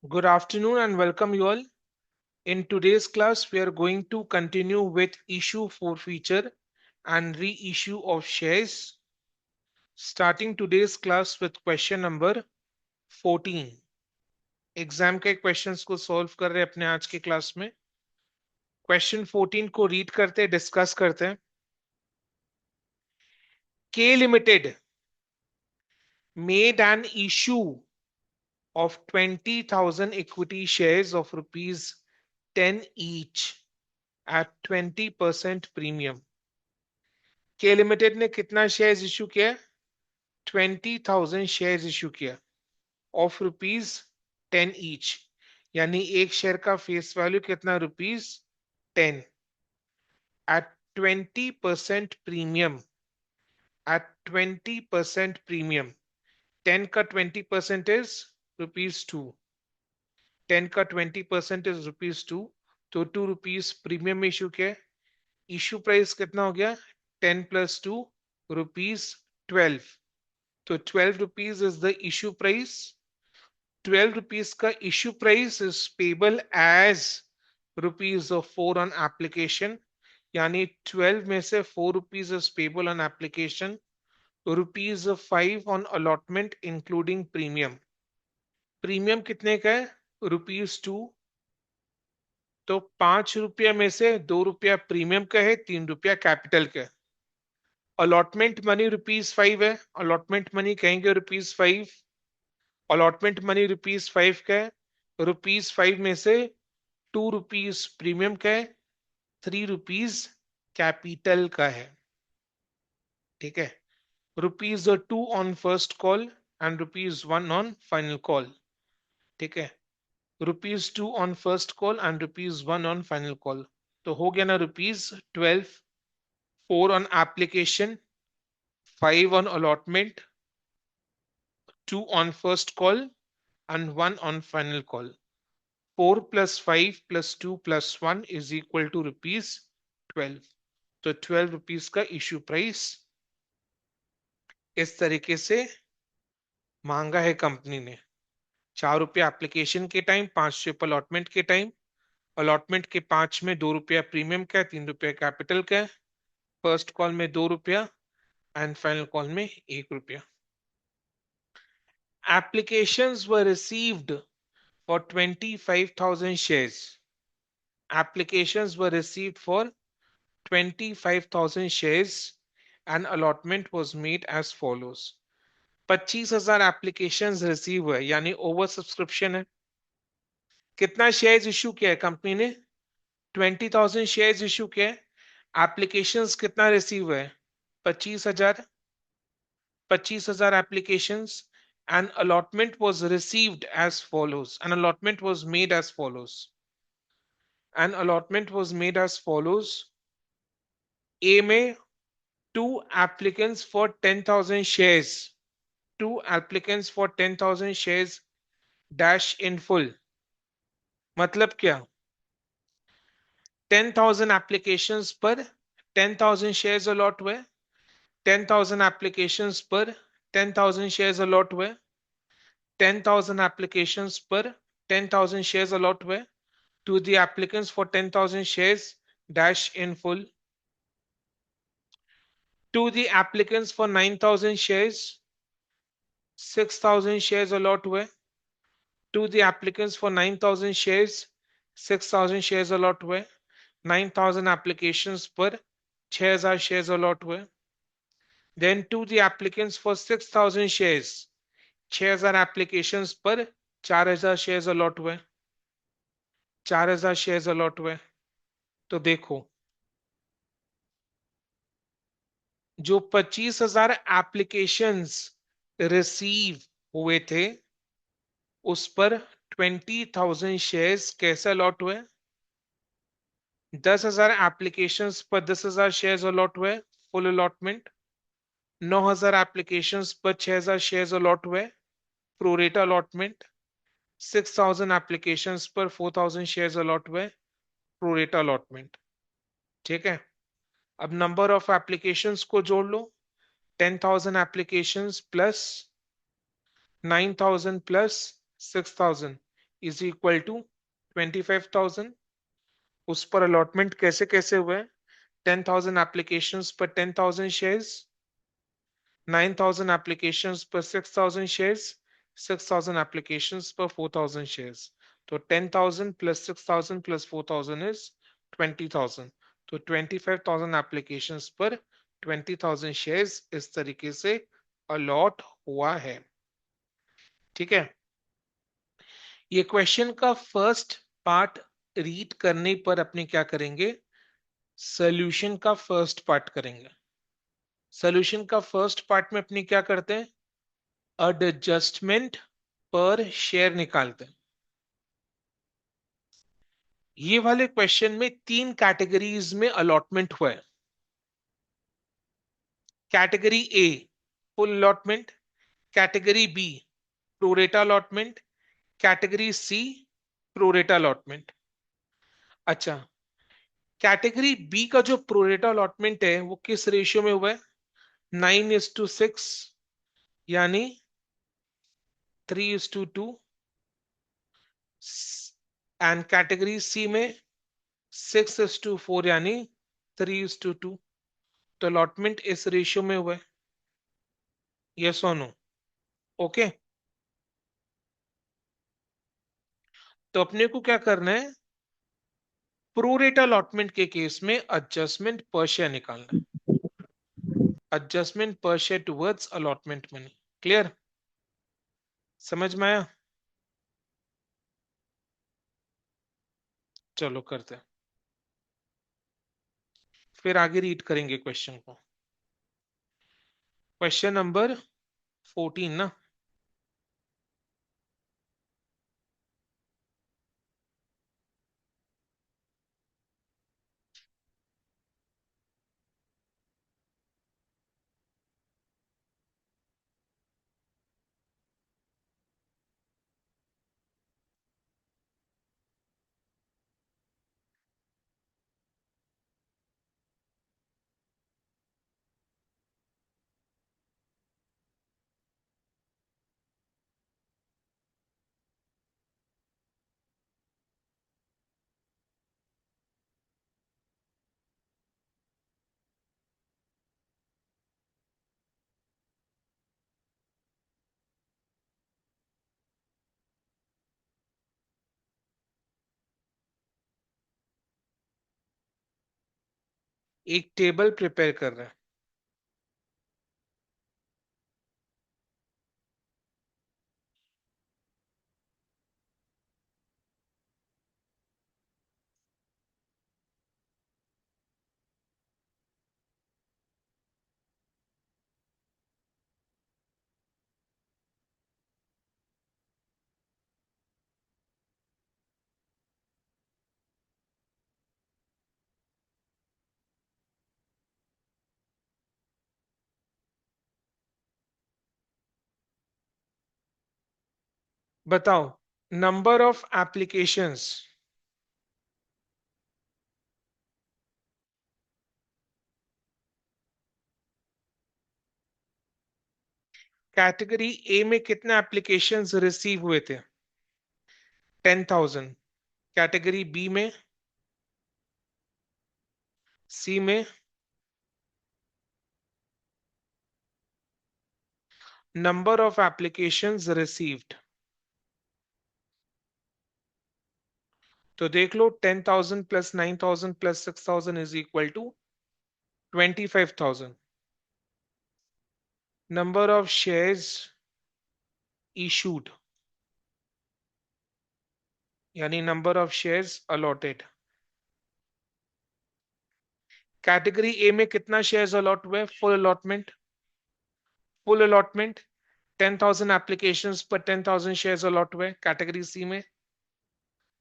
Good afternoon and welcome you all. In today's class, we are going to continue with issue forfeiture and reissue of shares. Starting today's class with question number 14. Exam के questions को solve कर रहे हैं अपने आज के class में. Question 14 को रीड करते हैं, डिस्कस करते हैं. K Limited made an issue of 20,000 equity shares of rupees 10 each at 20% premium. के लिमिटेड ने कितना शेयर्स इशू किया? 20,000 शेयर्स इशू किया ऑफ रुपीज 10 ईच, यानी एक शेयर का फेस वैल्यू कितना? Rupees 10 at 20% premium. At 20% premium. 10 का 20% इज रुपीज 2. 10 का 20% इज रुपीज 2. तो 2 रुपीज प्रीमियम में इशू किया. इशू प्राइस कितना हो गया? 10 प्लस 2 रुपीज 12. तो 12 rupees is the issue price. 12 rupees का issue price is payable as rupees of 4 on application, यानी 12 में से 4 rupees is payable on application, rupees of 5 on allotment including premium. Premium कितने का है? रुपीज 2. तो 5 रुपया में से 2 रुपया प्रीमियम का है, 3 रुपया कैपिटल का है. अलॉटमेंट मनी रुपीज 5 है. अलॉटमेंट मनी कहेंगे रुपीज 5. अलॉटमेंट मनी रुपीज 5 का है. रुपीज 5 में से 2 रुपीज प्रीमियम का है, 3 रुपीज कैपिटल का है. ठीक है. Rupees 2 on first call and rupees 1 on final call. ठीक है. Rupees 2 on first call and rupees 1 on final call. तो हो गया ना rupees 12. 4 on application, 5 on allotment, 2 on first call and 1 on final call. 4 plus 5 plus 2 plus 1 is equal to rupees 12. तो 12 rupees का issue price इस तरीके से मांगा है कंपनी ने. 4 रुपया एप्लीकेशन के टाइम, 5 रुपये अलॉटमेंट के टाइम. अलॉटमेंट के 5 में 2 रुपया प्रीमियम का है, 3 रुपया कैपिटल का है. फर्स्ट कॉल में 2 रुपया एंड फाइनल कॉल में 1 रुपया. Applications were received for 25,000 shares. Applications were received for 25,000 shares and allotment was made as follows. 25,000 applications receive हुए, यानी ओवर सब्सक्रिप्शन है. कितना शेयर्स इशू किया है कंपनी ने? 20,000 शेयर्स इशू किया है. एप्लीकेशंस कितना रिसीव हुए? 25,000. 25,000 applications and allotment was received as follows. An allotment was made as follows. An allotment was made as follows. A में 2 applicants for 10,000 shares. 2 applicants for 10,000 shares dash in full. मतलब क्या? 10,000 applications पर 10,000 shares allot हुए. 10,000 applications पर 10,000 shares allot हुए. 10,000 applications पर 10,000 shares allot हुए to the applicants for 10,000 shares dash in full. To the applicants for 9,000 shares, 6,000 shares allot हुए. To the applicants for 9,000 shares, 6,000 shares allot हुए. 9,000 applications पर 6,000 shares allot हुए. Then to the applicants for 6,000 shares, 6,000 applications पर 4,000 shares allot हुए. 4,000 shares allot हुए. तो देखो, जो 25,000 एप्लीकेशंस रिसीव हुए थे उस पर 20,000 शेयर्स कैसे अलॉट हुए? 10,000 एप्लीकेशंस पर 10,000 शेयर्स अलॉट हुए, फुल अलॉटमेंट. 9,000 एप्लीकेशंस पर 6,000 शेयर्स अलॉट हुए, प्रोरेटा अलॉटमेंट. 6,000 एप्लीकेशंस पर 4,000 शेयर्स अलॉट हुए, प्रोरेटा अलॉटमेंट. ठीक है. अब नंबर ऑफ एप्लीकेशंस को जोड़ लो. 10,000 applications plus 9,000 plus 6,000, is equal to 25,000। उस पर अलॉटमेंट कैसे कैसे हुए? 10,000 एप्लीकेशंस पर 10,000 shares, 9,000 applications per 6,000 shares, 6,000 applications per 4,000 shares. तो 10,000 plus 6,000 plus 4,000 is 20,000. तो 25,000 applications पर 20,000 shares इस तरीके से अलॉट हुआ है। ठीक है, ये क्वेश्चन का फर्स्ट पार्ट रीड करने पर अपने क्या करेंगे? सॉल्यूशन का फर्स्ट पार्ट करेंगे। सॉल्यूशन का फर्स्ट पार्ट में अपने क्या करते हैं? एडजस्टमेंट पर शेयर निकालते हैं। ये वाले क्वेश्चन में तीन कैटेगरीज में अलॉटमेंट हुआ है। Category A full allotment, category B pro rata allotment, category C pro rata allotment. अच्छा, कैटेगरी बी का जो प्रोरेटा अलॉटमेंट है वो किस रेशियो में हुआ है? 9:6, यानी 3:2। एंड कैटेगरी सी में 6:4, यानी 3:2। तो अलॉटमेंट इस रेशियो में हुआ है। यस और नो? ओके, तो अपने को क्या करना है? प्रोरेटा अलॉटमेंट के केस में एडजस्टमेंट पर शेयर निकालना है। एडजस्टमेंट पर share towards allotment money. Clear? समझ में आया? चलो करते हैं, फिर आगे रीड करेंगे क्वेश्चन को। क्वेश्चन नंबर 14 ना। एक टेबल प्रिपेयर कर रहे हैं। बताओ, number of applications category A में कितने एप्लीकेशंस रिसीव हुए थे? 10,000। कैटेगरी बी में, सी में, नंबर ऑफ एप्लीकेशंस रिसीव्ड। तो देख लो, 10,000 plus 9,000 plus 6,000 is equal to 25,000। Number of shares issued, यानी number of shares allotted. Category A में कितना शेयर्स अलॉट हुए? Full allotment. Full allotment 10,000 applications पर 10,000 शेयर्स अलॉट हुए। कैटेगरी सी में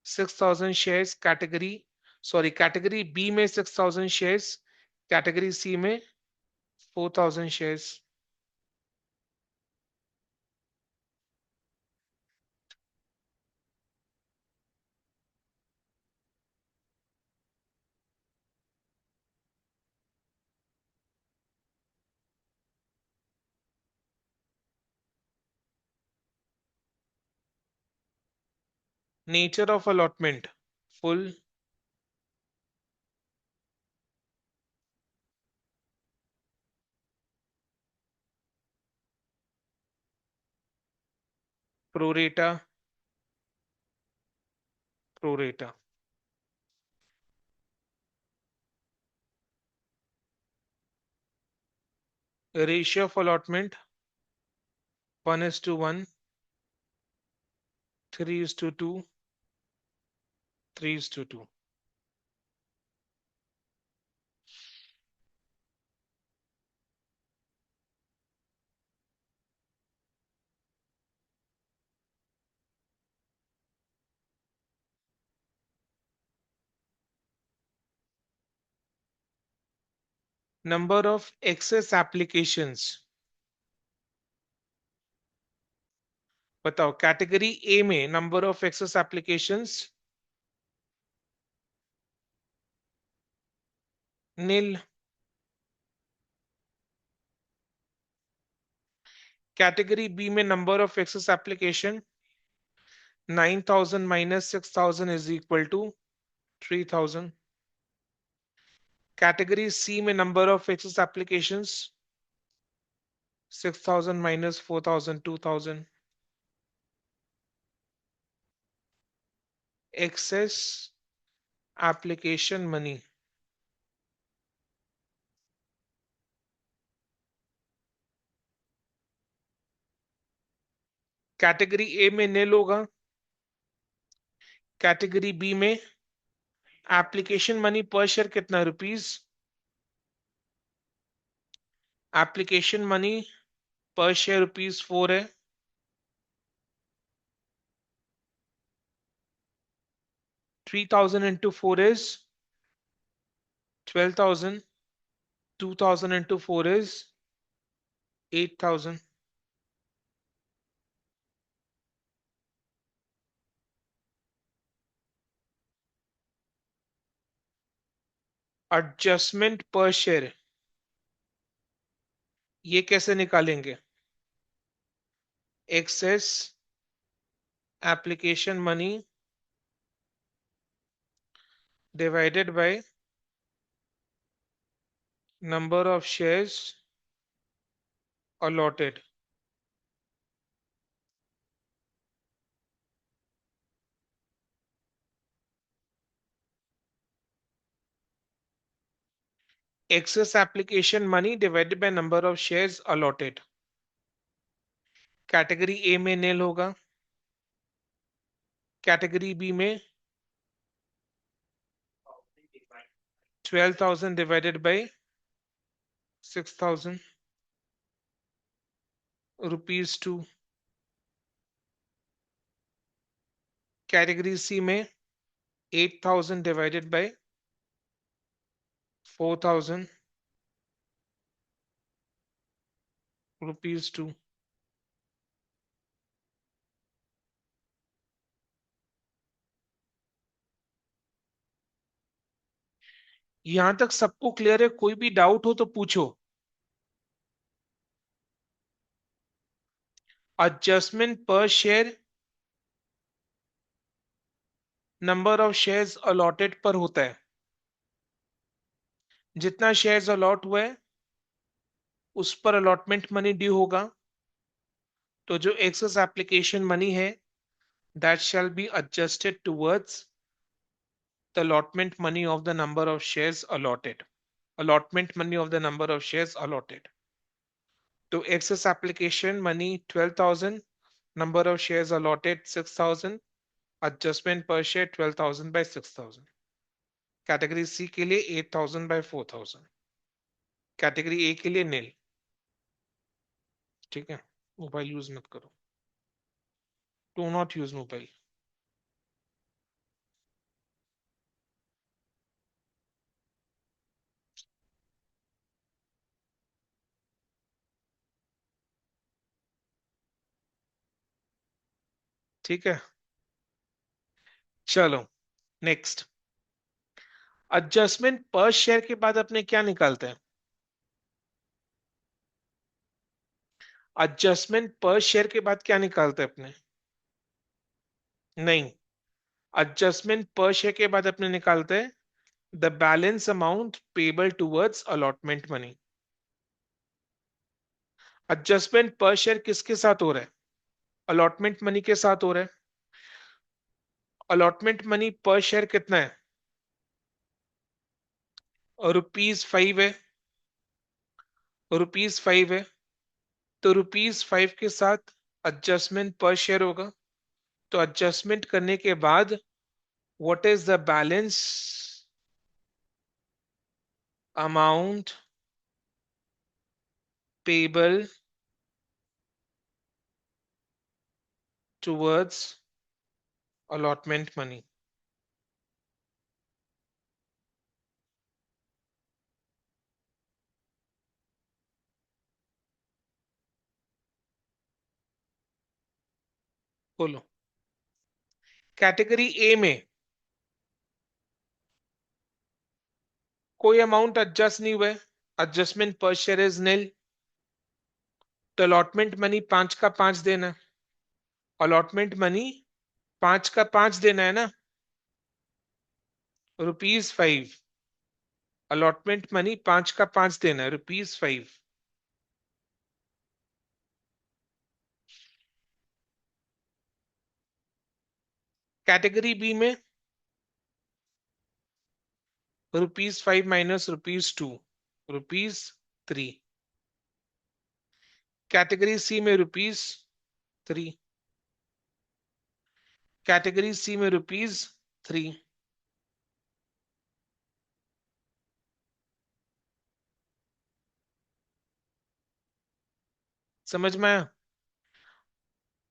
6,000 शेयर्स, कैटेगरी बी में 6,000 शेयर्स, कैटेगरी सी में 4,000 shares. Nature of allotment full, pro rata, pro rata. Ratio of allotment 1:1, 3:2, 3:2। Number of excess applications बताओ। Category A में number of excess applications nil. Category B में number of excess application 9,000 minus 6,000 is equal to 3,000। Category C में number of excess applications 6,000 minus 4,000 2,000। Excess application money. Category A में nil होगा। Category B में application money per share कितना rupees. Application money per share rupees 4 है। 3,000 into 4 is 12,000। 2,000 into 4 is 8,000। Adjustment पर share ये कैसे निकालेंगे। Excess application money divided by number of shares allotted. Excess application money divided by number of shares allotted. Category A में nil होगा। Category B में 12,000 divided by 6,000 rupees 2। Category C में 8,000 divided by 4,000 rupees 2। यहां तक सबको clear है? कोई भी डाउट हो तो पूछो। एडजस्टमेंट पर share number of shares allotted पर होता है। जितना शेयर्स अलॉट हुआ है उस पर अलॉटमेंट मनी ड्यू होगा। तो जो एक्सेस एप्लीकेशन मनी है that shall be adjusted towards the allotment money of the number of shares allotted। allotment money of the number of shares allotted। तो excess application money 12,000, number of shares allotted 6,000, adjustment per share 12,000 by 6,000। Category C के लिए 8,000 by 4,000। Category A के लिए नील। ठीक है, mobile use मत करो। Do not use mobile. ठीक है, चलो नेक्स्ट। एडजस्टमेंट पर शेयर के बाद अपने क्या निकालते हैं। एडजस्टमेंट पर शेयर के बाद क्या निकालते हैं अपने। नहीं, एडजस्टमेंट पर शेयर के बाद अपने निकालते हैं the balance amount payable towards allotment money. Adjustment पर शेयर किसके साथ हो रहा है? अलॉटमेंट मनी के साथ हो रहा है। अलॉटमेंट मनी पर शेयर कितना है? ₹5 है। ₹5 है, तो ₹5 के साथ एडजस्टमेंट पर शेयर होगा। तो एडजस्टमेंट करने के बाद what is the balance amount payable towards allotment money? बोलो। कैटेगरी ए में कोई अमाउंट एडजस्ट नहीं हुआ है, एडजस्टमेंट पर शेयर इज निल। तो अलॉटमेंट मनी 5 का 5 देना है। अलॉटमेंट मनी 5 का 5 देना है ना, ₹5। अलॉटमेंट मनी 5 का 5 देना है, ₹5। कैटेगरी बी में ₹5 माइनस ₹2, ₹3। कैटेगरी सी में ₹3। कैटेगरी सी में ₹3। समझ में आया?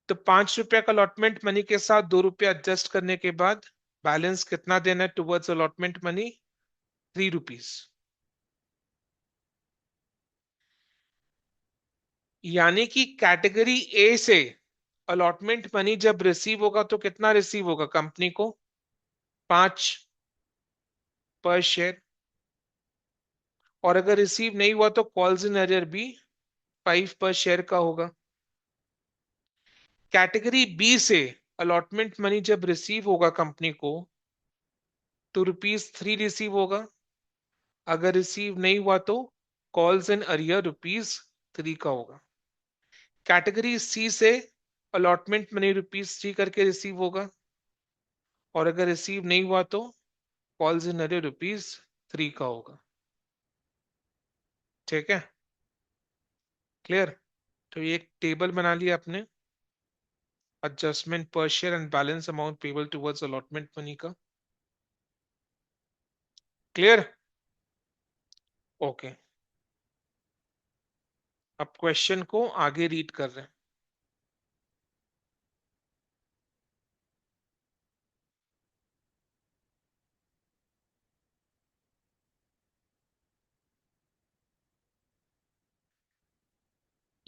तो ₹5 का अलॉटमेंट मनी के साथ ₹2 एडजस्ट करने के बाद बैलेंस कितना देना है टुवर्ड्स अलॉटमेंट मनी? ₹3। यानी कि कैटेगरी ए से अलॉटमेंट मनी जब रिसीव होगा तो कितना रिसीव होगा कंपनी को? 5 पर शेयर। और अगर रिसीव नहीं हुआ तो कॉल्स इन अरियर भी 5 पर शेयर का होगा। कैटेगरी बी से अलॉटमेंट मनी जब रिसीव होगा कंपनी को तो ₹3 रिसीव होगा। अगर रिसीव नहीं हुआ तो कॉल्स इन अरियर ₹3 का होगा। कैटेगरी सी से अलॉटमेंट मनी ₹3 करके रिसीव होगा। और अगर रिसीव नहीं हुआ तो कॉल्स इन अरियर ₹3 का होगा। ठीक है, क्लियर? तो ये एक टेबल बना लिया आपने एडजस्टमेंट पर share and balance amount payable towards allotment money का। क्लियर? ओके। अब क्वेश्चन को आगे रीड कर रहे हैं।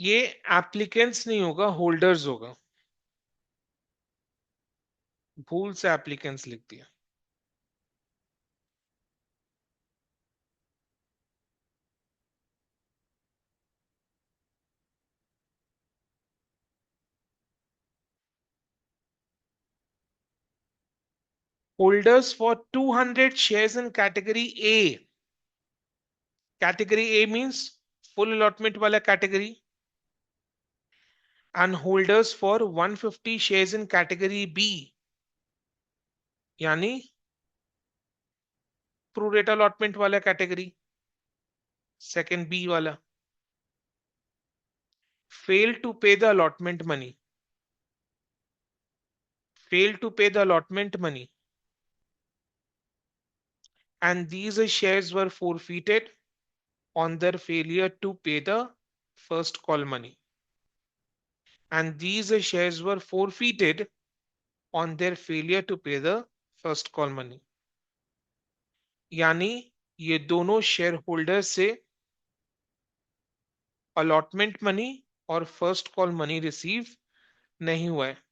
ये एप्लीकेंट्स नहीं होगा, होल्डर्स होगा। भूल से एप्लीकेंट्स लिख दिया। Holders for 200 shares in category A. Category A means full allotment वाला category. And holders for 150 shares in category B. यानी प्रो रेटा अलॉटमेंट वाला कैटेगरी, सेकंड बी वाला। Fail to pay the allotment money. Fail to pay the allotment money, and these shares were forfeited on their failure to pay the first call money. And these shares were forfeited on their failure to pay the first call money. यानी ये दोनों share holder से allotment money और first call money receive नहीं हुआ है।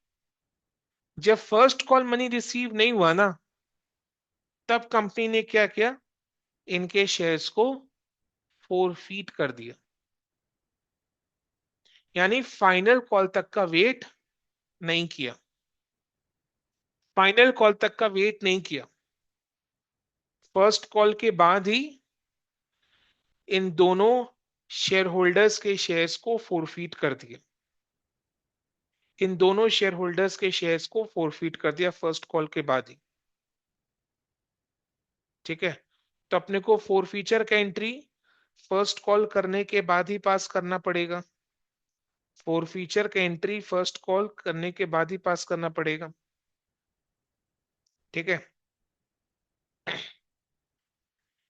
जब first call money receive नहीं हुआ ना, तब कंपनी ने क्या किया? इनके शेयर्स को फोरफीट कर दिया। यानी फाइनल कॉल तक का वेट नहीं किया। फाइनल कॉल तक का वेट नहीं किया, फर्स्ट कॉल के बाद ही इन दोनों शेयर होल्डर्स के शेयर्स को फोरफीट कर दिया, इन दोनों शेयर होल्डर्स के शेयर्स को फोरफीट कर दिया फर्स्ट कॉल के बाद ही। ठीक है, तो अपने को फोर फीचर का एंट्री फर्स्ट कॉल करने के बाद ही पास करना पड़ेगा, फोर फीचर का एंट्री फर्स्ट कॉल करने के बाद ही पास करना पड़ेगा। ठीक है,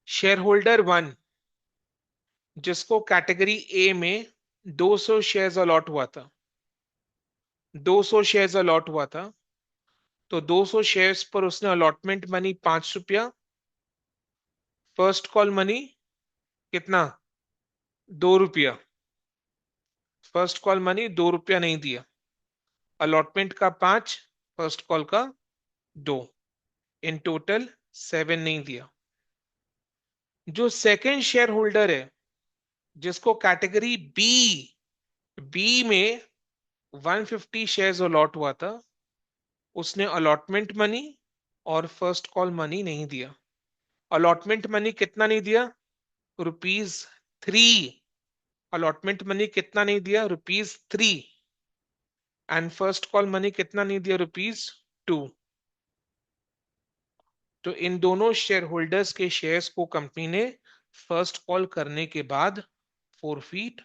शेयर होल्डर वन जिसको कैटेगरी ए में 200 शेयर्स अलॉट हुआ था, 200 शेयर्स अलॉट हुआ था, तो 200 शेयर्स पर उसने अलॉटमेंट मनी 5 रुपया, फर्स्ट कॉल मनी कितना, 2 रुपया, फर्स्ट कॉल मनी 2 रुपया नहीं दिया, अलॉटमेंट का 5, फर्स्ट कॉल का 2, इन टोटल 7 नहीं दिया। जो सेकंड शेयर होल्डर है जिसको कैटेगरी बी बी में 150 शेयर्स अलॉट हुआ था, उसने अलॉटमेंट मनी और फर्स्ट कॉल मनी नहीं दिया। अलॉटमेंट मनी कितना नहीं दिया, ₹3। अलॉटमेंट मनी कितना नहीं दिया, ₹3। एंड फर्स्ट कॉल मनी कितना नहीं दिया, ₹2। तो इन दोनों शेयर होल्डर्स के शेयर्स को कंपनी ने फर्स्ट कॉल करने के बाद फोरफीट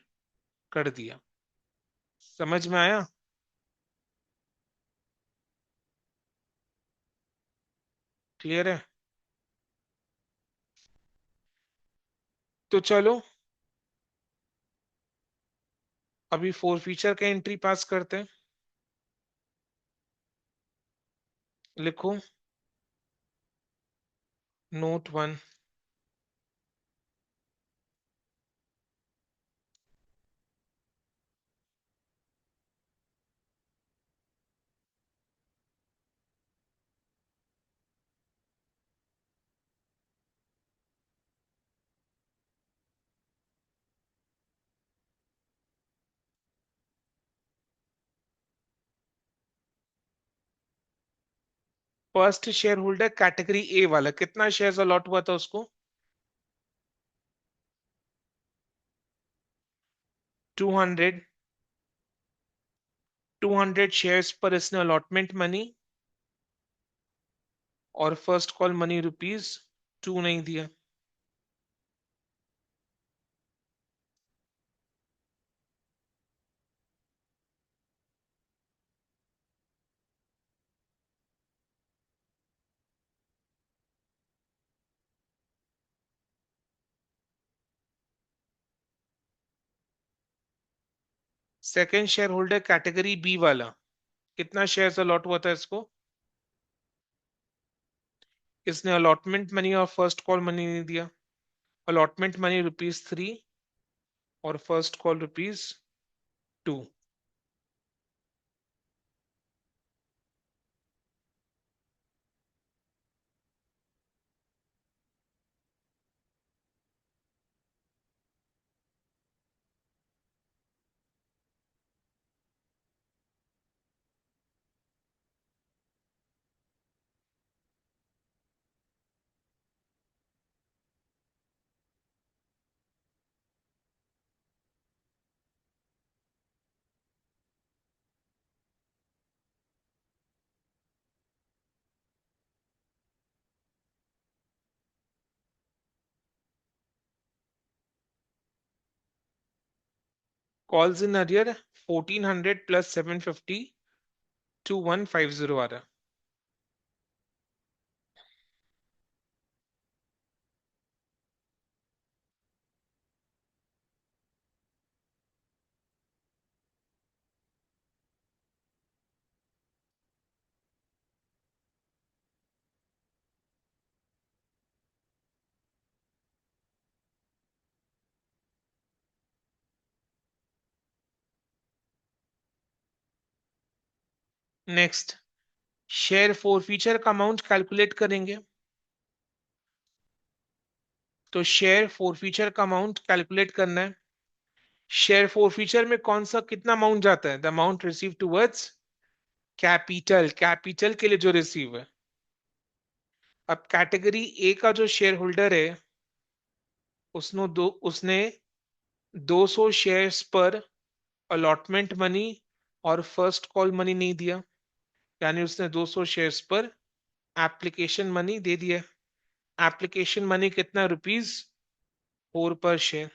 कर दिया। समझ में आया? क्लियर है? तो चलो अभी फोर फीचर का एंट्री पास करते हैं। लिखो note 1। First share holder category ए वाला कितना शेयर्स अलॉट हुआ था उसको, 200। 200 शेयर्स पर इसने अलॉटमेंट मनी और फर्स्ट कॉल मनी ₹2 नहीं दिया। Second share holder category B वाला कितना शेयर्स अलॉट हुआ था इसको, इसने अलॉटमेंट मनी और फर्स्ट कॉल मनी नहीं दिया। अलॉटमेंट मनी ₹3 और first call ₹2। Calls in arrear 1400 plus 750 2150 आ रहा है। नेक्स्ट, शेयर फोर फीचर का अमाउंट कैलकुलेट करेंगे। तो शेयर फोर फीचर का अमाउंट कैलकुलेट करना है। शेयर फोर फीचर में कौन सा कितना अमाउंट जाता है, the amount receive towards capital, capital के लिए जो रिसीव है। अब कैटेगरी ए का जो शेयर होल्डर है, उसने 200 शेयर्स पर अलॉटमेंट मनी और फर्स्ट कॉल मनी नहीं दिया, यानी उसने 200 शेयर्स पर एप्लीकेशन मनी दे दिया। एप्लीकेशन मनी कितना, ₹4 पर शेयर।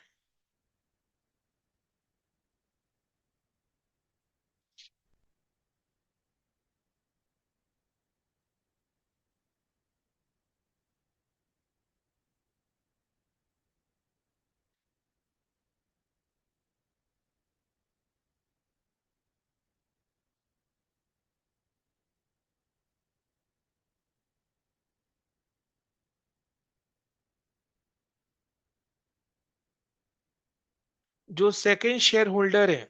जो सेकंड शेयर होल्डर है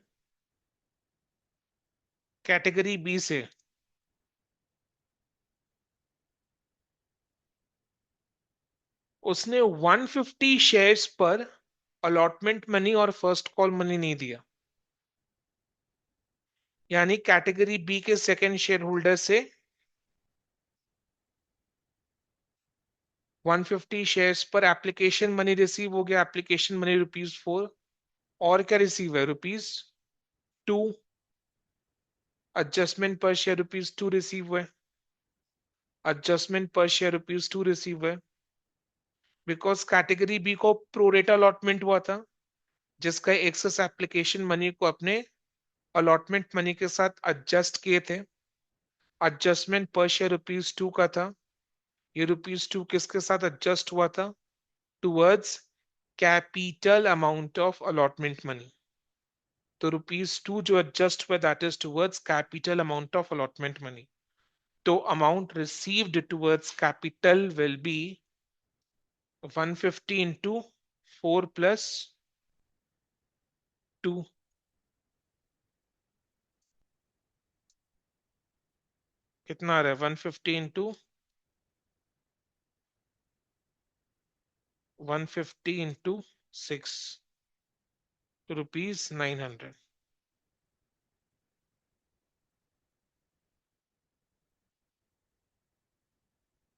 कैटेगरी बी से, उसने 150 शेयर्स पर अलॉटमेंट मनी और फर्स्ट कॉल मनी नहीं दिया, यानी कैटेगरी बी के सेकंड शेयर होल्डर से 150 शेयर्स पर एप्लीकेशन मनी रिसीव हो गया, एप्लीकेशन मनी ₹4। और क्या रिसीव है, ₹2। एडजस्टमेंट पर शेयर ₹2 रिसीव हुए, एडजस्टमेंट पर शेयर ₹2 रिसीव हुए, बिकॉज कैटेगरी बी को प्रोरेटा अलॉटमेंट हुआ था, जिसका एक्सेस एप्लीकेशन मनी को अपने अलॉटमेंट मनी के साथ एडजस्ट किए थे। एडजस्टमेंट पर शेयर ₹2 का था। ये ₹2 किसके साथ एडजस्ट हुआ था, towards capital amount of allotment money. तो ₹2 जो एडजस्ट हुआ, that is towards capital amount of allotment money. तो amount received towards capital will be 150 into 4 plus 2। कितना आ रहा है, 150 इंटू 150 इंटू 6, ₹900।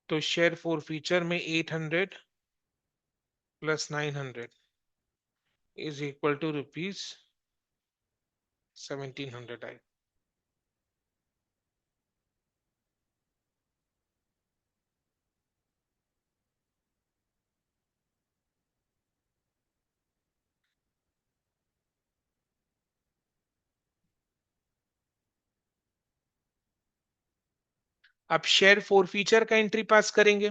तो शेयर फॉर फीचर में 800 प्लस 900 इज इक्वल टू ₹1700 आए। अब शेयर फॉर फीचर का एंट्री पास करेंगे।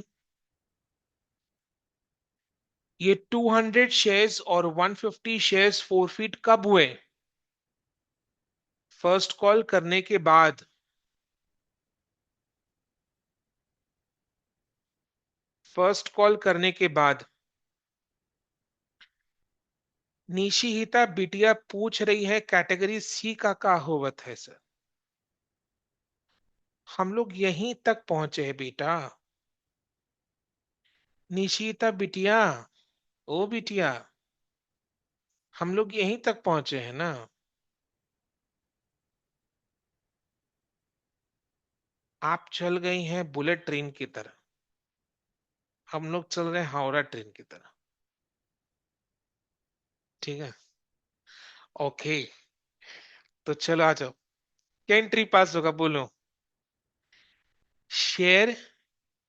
ये 200 शेयर्स और 150 शेयर्स फॉरफिट कब हुए, फर्स्ट कॉल करने के बाद। फर्स्ट कॉल करने के बाद निशिहिता बिटिया पूछ रही है कैटेगरी सी का क्या होवत है सर। हम लोग यहीं तक पहुंचे हैं बेटा। निशिता बिटिया, ओ बिटिया, हम लोग यहीं तक पहुंचे हैं ना। आप चल गई हैं बुलेट ट्रेन की तरह, हम लोग चल रहे हैं हावड़ा ट्रेन की तरह। ठीक है, ओके। तो चलो आ जाओ, क्या एंट्री पास होगा बोलो। Share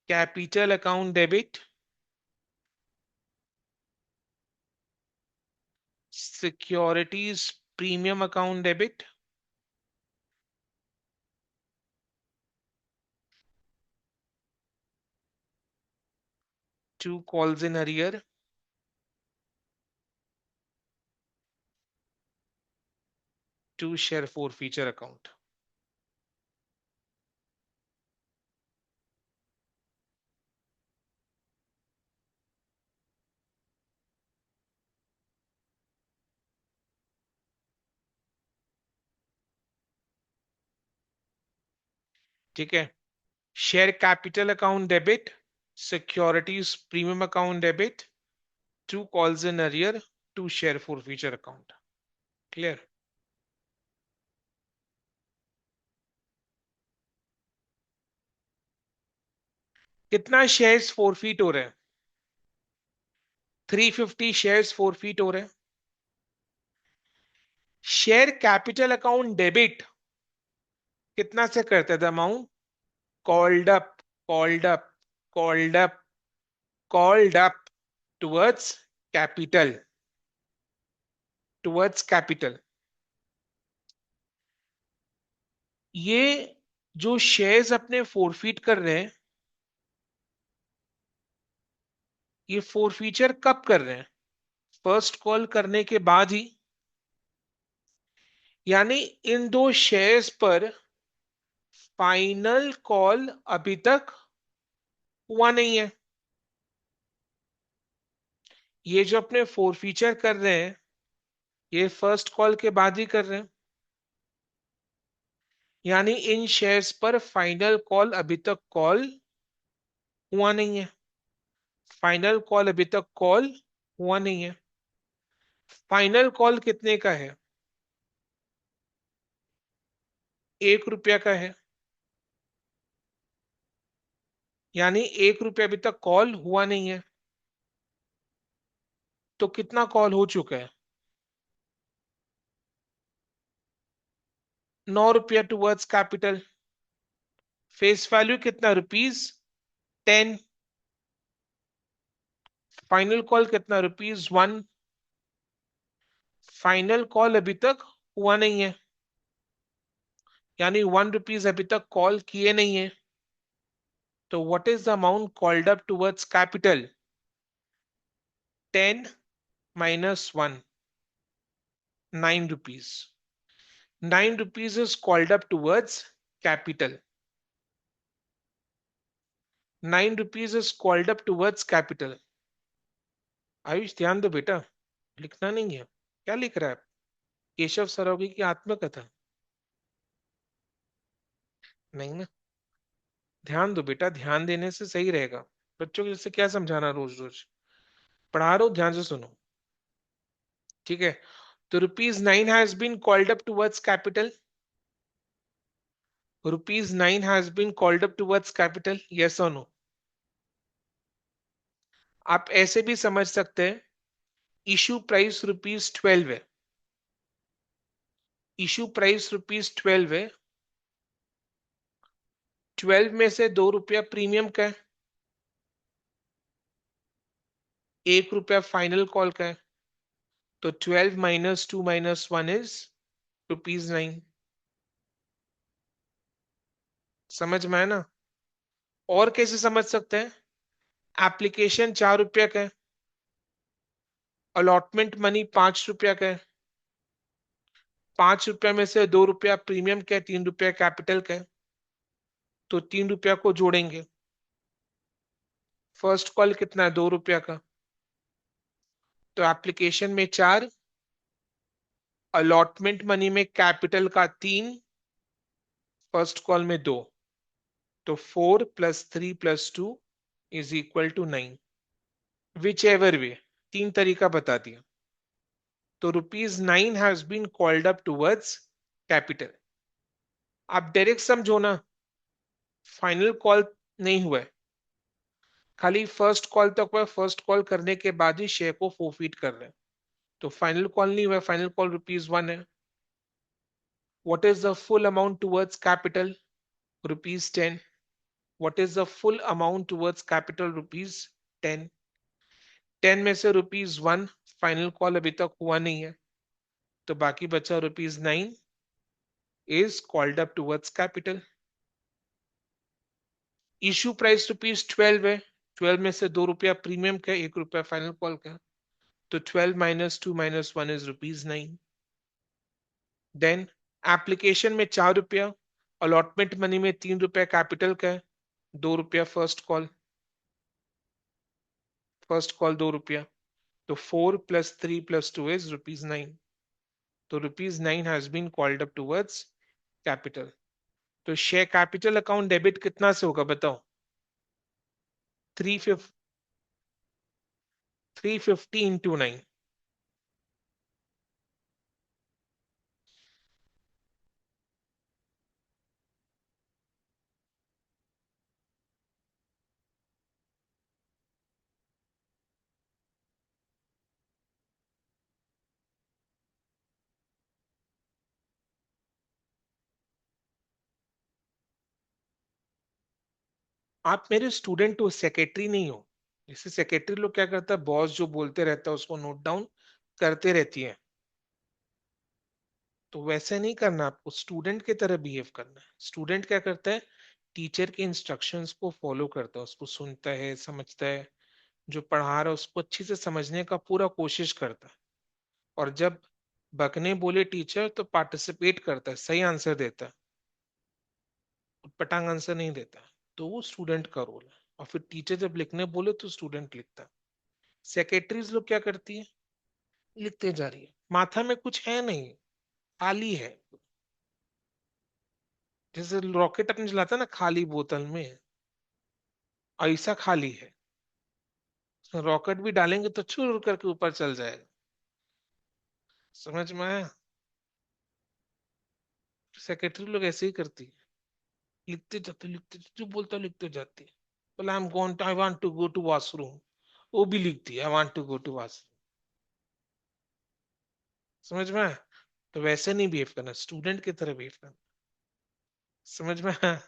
capital account debit, securities premium account debit, to calls in arrear, to share four feature account. ठीक है, share capital account debit, securities premium account debit, to calls in arrear, to share four feature account. Clear. कितना shares forfeit हो रहे हैं? 350 shares forfeit हो रहे हैं। Share capital account debit कितना से करते थे amount? Called up, called up, called up, called up towards capital, towards capital. ये जो शेयर्स अपने फोरफीट कर रहे हैं, ये फोरफीचर कब कर रहे हैं? फर्स्ट कॉल करने के बाद ही। यानी इन दो शेयर्स पर फाइनल कॉल अभी तक हुआ नहीं है। ये जो अपने फोरफीचर कर रहे हैं, ये फर्स्ट कॉल के बाद ही कर रहे हैं। यानी इन शेयर्स पर फाइनल कॉल अभी तक कॉल हुआ नहीं है। फाइनल कॉल अभी तक कॉल हुआ नहीं है। फाइनल कॉल कितने का है? 1 रुपया का है। यानी 1 रुपया अभी तक कॉल हुआ नहीं है। तो कितना कॉल हो चुका है? 9 रुपया टुवर्ड्स कैपिटल। फेस वैल्यू कितना? ₹10। फाइनल कॉल कितना? ₹1। फाइनल कॉल अभी तक हुआ नहीं है। यानी ₹1 अभी तक कॉल किए नहीं है। तो what is the amount called up towards capital? 10 - 1, ₹9। ₹9 is called up towards capital. ₹9 is called up towards capital. Ayush ध्यान दो बेटा, लिखना नहीं है। क्या लिख रहा है? केशव सरोगी की आत्मकथा? नहीं ना। ध्यान दो बेटा, ध्यान देने से सही रहेगा। बच्चों को जैसे क्या समझाना रोज रोज। पढ़ा रहा हूं, ध्यान से सुनो। ठीक है। तो ₹9 has been called up towards capital. ₹9 has been called up towards capital, yes और नो? आप ऐसे भी समझ सकते हैं, इशू प्राइस ₹12 है। इशू प्राइस ₹12 है। 12 में से ₹2 प्रीमियम का है, ₹1 फाइनल कॉल का है। तो 12 - 2 - 1 इज ₹9। समझ में आया ना? और कैसे समझ सकते हैं? एप्लीकेशन ₹4 का है, अलॉटमेंट मनी ₹5 का है। ₹5 में से ₹2 प्रीमियम का है, ₹3 कैपिटल का है। तो ₹3 को जोड़ेंगे। फर्स्ट कॉल कितना है? ₹2 का। तो एप्लीकेशन में 4, अलॉटमेंट मनी में कैपिटल का 3, फर्स्ट कॉल में 2। तो 4 + 3 + 2 is equal to 9। Whichever way, 3 तरीका बता दिया। तो ₹9 has been called up towards capital. आप डायरेक्ट समझो ना, फाइनल कॉल नहीं हुआ है, खाली फर्स्ट कॉल तक हुआ। फर्स्ट कॉल करने के बाद ही शेयर को फोरफीट कर रहे हैं। तो फाइनल कॉल नहीं हुआ, फाइनल कॉल ₹1 है। What is the full amount towards capital? ₹10। What is the full amount towards capital? ₹10। 10 में से ₹1 फाइनल कॉल अभी तक हुआ नहीं है। तो बाकी बचा ₹9 is called up towards capital. Issue price ₹12 है। 12 में से ₹2 प्रीमियम का, ₹1 फाइनल कॉल का। तो 12 - 2 - 1 इज ₹9। देन एप्लीकेशन में ₹4, अलॉटमेंट मनी में ₹3 कैपिटल का है, ₹2 फर्स्ट कॉल ₹2। तो 4 + 3 + 2 इज ₹9। तो ₹9 has been called up towards capital. तो शेयर कैपिटल अकाउंट डेबिट कितना से होगा बताओ? 350 इंटू 9। आप मेरे स्टूडेंट हो, सेक्रेटरी नहीं हो। जैसे सेक्रेटरी लोग क्या करता है, बॉस जो बोलते रहता है उसको नोट डाउन करते रहती है। तो वैसे नहीं करना, आपको स्टूडेंट की तरह बिहेव करना है। स्टूडेंट क्या करता है, टीचर के इंस्ट्रक्शंस को फॉलो करता है, उसको सुनता है, समझता है, जो पढ़ा रहा है उसको अच्छे से समझने का पूरा कोशिश करता है। और जब बकने बोले टीचर तो पार्टिसिपेट करता है, सही आंसर देता है, पटांग आंसर नहीं देता है। तो वो स्टूडेंट का रोल है। और फिर टीचर जब लिखने बोले तो स्टूडेंट लिखता है। सेक्रेटरीज लोग क्या करती है, लिखते जा रही है, माथा में कुछ है नहीं, खाली है। जैसे रॉकेट अपने चलाता है ना खाली बोतल में, ऐसा खाली है। रॉकेट भी डालेंगे तो छुर करके ऊपर चल जाएगा। समझ में आया? सेक्रेटरी लोग ऐसे ही करती है, लिखते जो बोलता लिखते जाती है। बोला I am going, I want to go to washroom, वो भी लिखती है I want to go to washroom. समझ में आया? तो वैसे नहीं बिहेव करना, स्टूडेंट की तरह बिहेव करना। समझ में आया?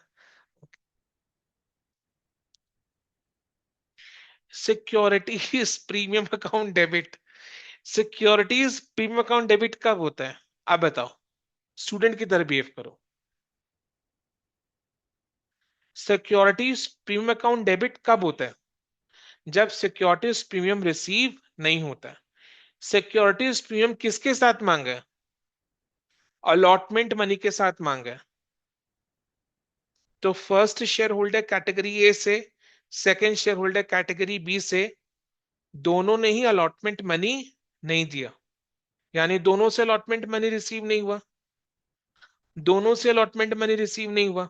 Securities premium account debit. Securities premium account debit कब होता है? आप बताओ, स्टूडेंट की तरह बिहेव करो। सिक्योरिटीज प्रीमियम अकाउंट डेबिट कब होता है? जब सिक्योरिटीज प्रीमियम रिसीव नहीं होता है। सिक्योरिटीज प्रीमियम किसके साथ मांगा है? अलॉटमेंट मनी के साथ मांगा है। तो first share holder category A से, second share holder category B से, दोनों ने ही अलॉटमेंट मनी नहीं दिया, यानी दोनों से अलॉटमेंट मनी रिसीव नहीं हुआ। दोनों से अलॉटमेंट मनी रिसीव नहीं हुआ,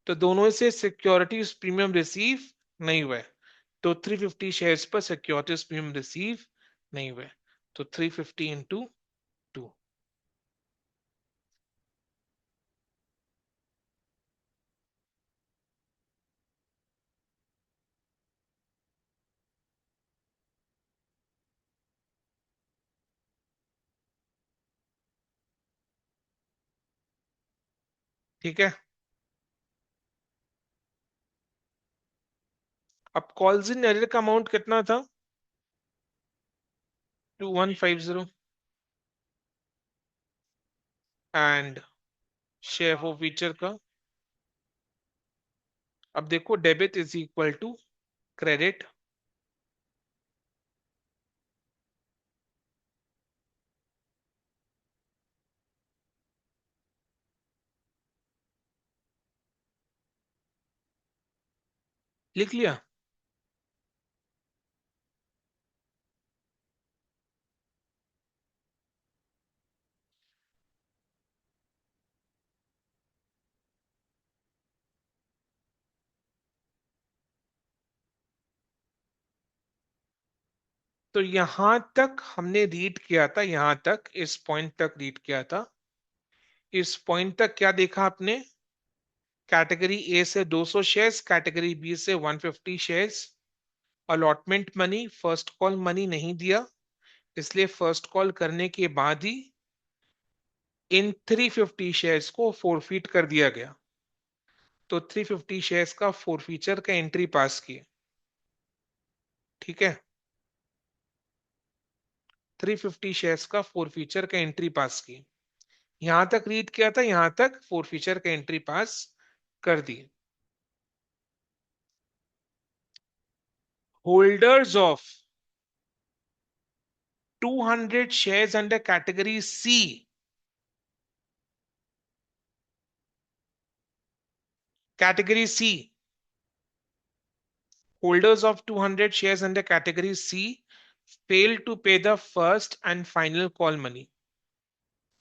तो दोनों से सिक्योरिटीज प्रीमियम रिसीव नहीं हुआ है। तो 350 शेयर्स पर सिक्योरिटीज प्रीमियम रिसीव नहीं हुआ है। तो 350 इंटू 2। ठीक है। अब कॉल्स इन एरियर का अमाउंट कितना था? 2150। एंड शेयर फॉर फीचर का, अब देखो debit is equal to credit. लिख लिया? तो यहां तक हमने रीड किया था, यहां तक इस पॉइंट तक रीड किया था। इस पॉइंट तक क्या देखा आपने? कैटेगरी ए से 200 शेयर्स, कैटेगरी बी से 150 shares. Allotment money, first call money नहीं दिया, इसलिए फर्स्ट कॉल करने के बाद ही इन 350 शेयर्स को फोरफीट कर दिया गया। तो 350 शेयर्स का फोरफीचर का एंट्री पास किए। ठीक है, 350 शेयर्स का फोरफीचर का एंट्री पास की। यहां तक रीड किया था, यहां तक फोरफीचर का एंट्री पास कर दी। Holders of 200 shares under category C, category C, holders of 200 shares under category C fail to pay the first and final call money।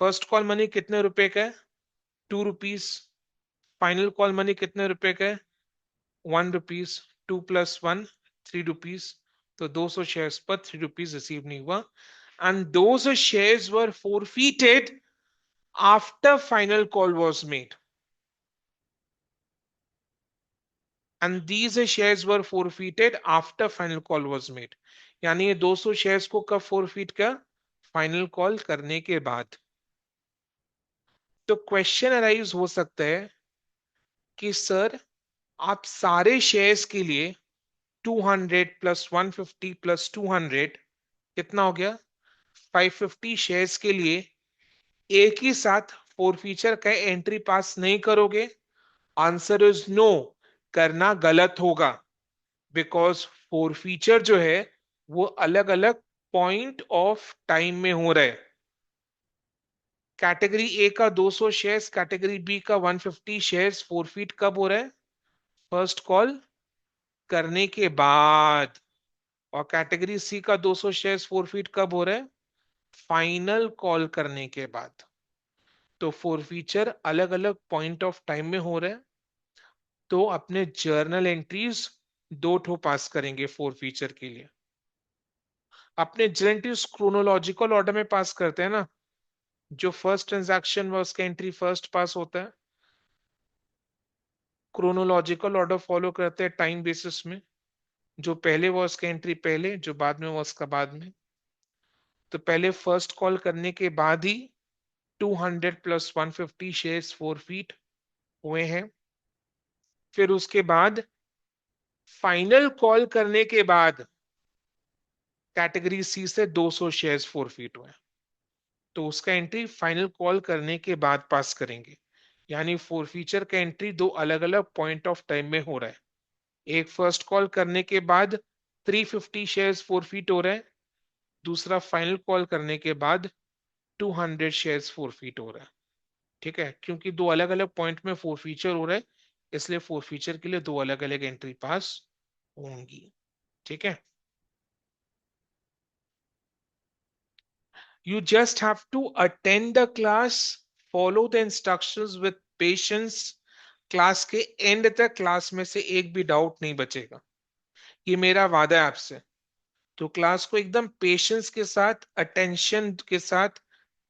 First call money कितने रुपए का है? 2 रुपीज। फाइनल कॉल मनी कितने रुपए का है? 1 रुपीज। 2 + 1, 3 रुपीज। तो 200 shares पर 3 रुपीज रिसीव नहीं हुआ। And those shares were forfeited after final call was made। And these shares were forfeited after final call was made। यानी ये 200 शेयर्स को कब forfeit किया? फाइनल कॉल करने के बाद। तो क्वेश्चन अराइज हो सकता है कि सर आप सारे शेयर्स के लिए 200 प्लस 150 प्लस 200 कितना हो गया? 550 शेयर्स के लिए एक ही साथ फोर फीचर का एंट्री पास नहीं करोगे? आंसर इज नो, करना गलत होगा। बिकॉज फोर फीचर जो है वो अलग अलग पॉइंट ऑफ टाइम में हो रहा है। कैटेगरी ए का 200 शेयर्स, कैटेगरी बी का 150 शेयर्स फोरफीट कब हो रहा है? फर्स्ट कॉल करने के बाद। और कैटेगरी सी का 200 शेयर्स फोरफीट कब हो रहा है? फाइनल कॉल करने के बाद। तो फोरफीचर अलग अलग पॉइंट ऑफ टाइम में हो रहा है। तो अपने जर्नल एंट्रीज दो ठो पास करेंगे फोर फीचर के लिए। अपने जर्नल एंट्रीज क्रोनोलॉजिकल ऑर्डर में पास करते हैं ना। जो फर्स्ट ट्रांजैक्शन हुआ उसका एंट्री फर्स्ट पास होता है। क्रोनोलॉजिकल ऑर्डर फॉलो करते हैं टाइम बेसिस में। जो पहले हुआ उसका एंट्री पहले, जो बाद में हुआ उसका बाद में। तो पहले फर्स्ट कॉल करने के बाद ही 200 प्लस 150 शेयर्स फोर फीट हुए हैं। फिर उसके बाद फाइनल कॉल करने के बाद कैटेगरी सी से 200 शेयर्स फोर फीट हुए। तो उसका एंट्री फाइनल कॉल करने के बाद पास करेंगे। यानी फोर फीचर का एंट्री दो अलग अलग पॉइंट ऑफ टाइम में हो रहा है। एक फर्स्ट कॉल करने के बाद 350 शेयर्स फोर फीट हो रहे हैं। दूसरा फाइनल कॉल करने के बाद 200 शेयर्स फोर फीट हो रहा है। ठीक है, क्योंकि दो अलग अलग पॉइंट में फोर फीचर हो रहा है, इसलिए फोर फीचर के लिए दो अलग अलग एंट्री पास होंगी। ठीक है। You just have to attend the class, follow the instructions with patience. Class के एंड तक क्लास में से एक भी डाउट नहीं बचेगा, ये मेरा वादा है आपसे। तो क्लास को एकदम पेशेंस के साथ, अटेंशन के साथ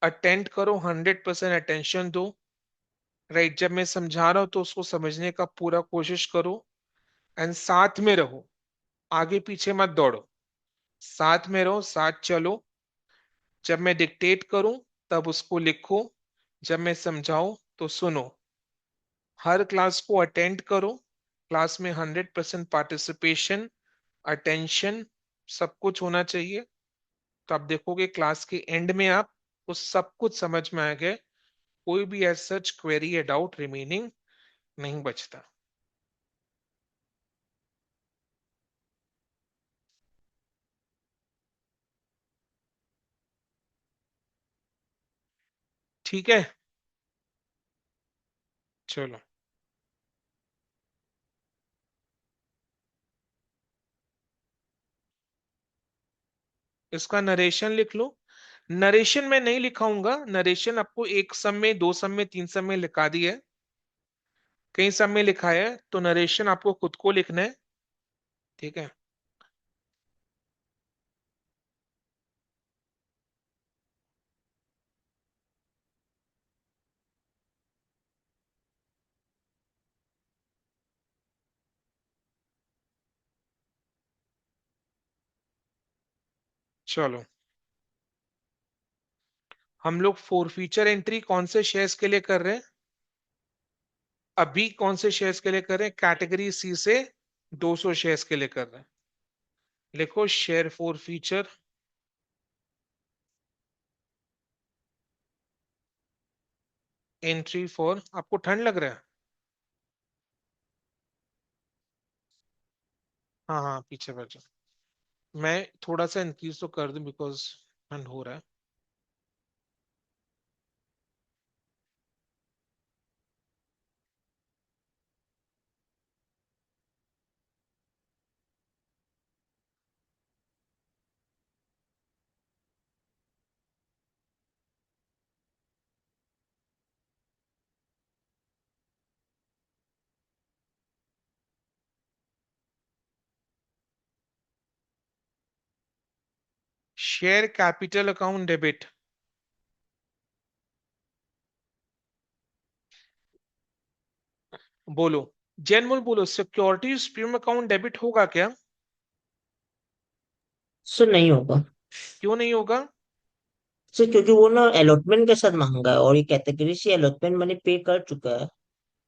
अटेंड करो, 100% अटेंशन दो। राइट, जब मैं समझा रहा हूं तो उसको समझने का पूरा कोशिश करो। एंड साथ में रहो, आगे पीछे मत दौड़ो, साथ में रहो, साथ चलो। जब मैं डिक्टेट करूं तब उसको लिखो, जब मैं समझाऊं तो सुनो। हर क्लास को अटेंड करो, क्लास में 100% पार्टिसिपेशन, अटेंशन, सब कुछ होना चाहिए। तो आप देखोगे क्लास के एंड में आप को सब कुछ समझ में आ गया। कोई भी एज सच क्वेरी या डाउट रिमेनिंग नहीं बचता। ठीक है, चलो इसका नरेशन लिख लो। नरेशन मैं नहीं लिखाऊंगा, नरेशन आपको एक सम में, दो सम में, तीन सम में लिखा दिया है, कई सम में लिखा है, तो नरेशन आपको खुद को लिखना है। ठीक है, चलो। हम लोग फोर फीचर एंट्री कौन से शेयर्स के लिए कर रहे हैं? अभी कौन से शेयर्स के लिए कर रहे हैं? कैटेगरी सी से 200 शेयर्स के लिए कर रहे हैं। लिखो share four feature entry for. आपको ठंड लग रहा है? हाँ हाँ, पीछे बैठ जाओ। मैं थोड़ा सा इंक्रीज तो कर दूं बिकॉज ठंड हो रहा है। Share capital account debit. बोलो, जैनमूल बोलो, सिक्योरिटीज प्रीमियम अकाउंट डेबिट होगा क्या? सर नहीं होगा। क्यों नहीं होगा? सर क्योंकि वो ना अलॉटमेंट के साथ मांगा है और ये कैटेगरी से अलॉटमेंट मनी पे कर चुका है।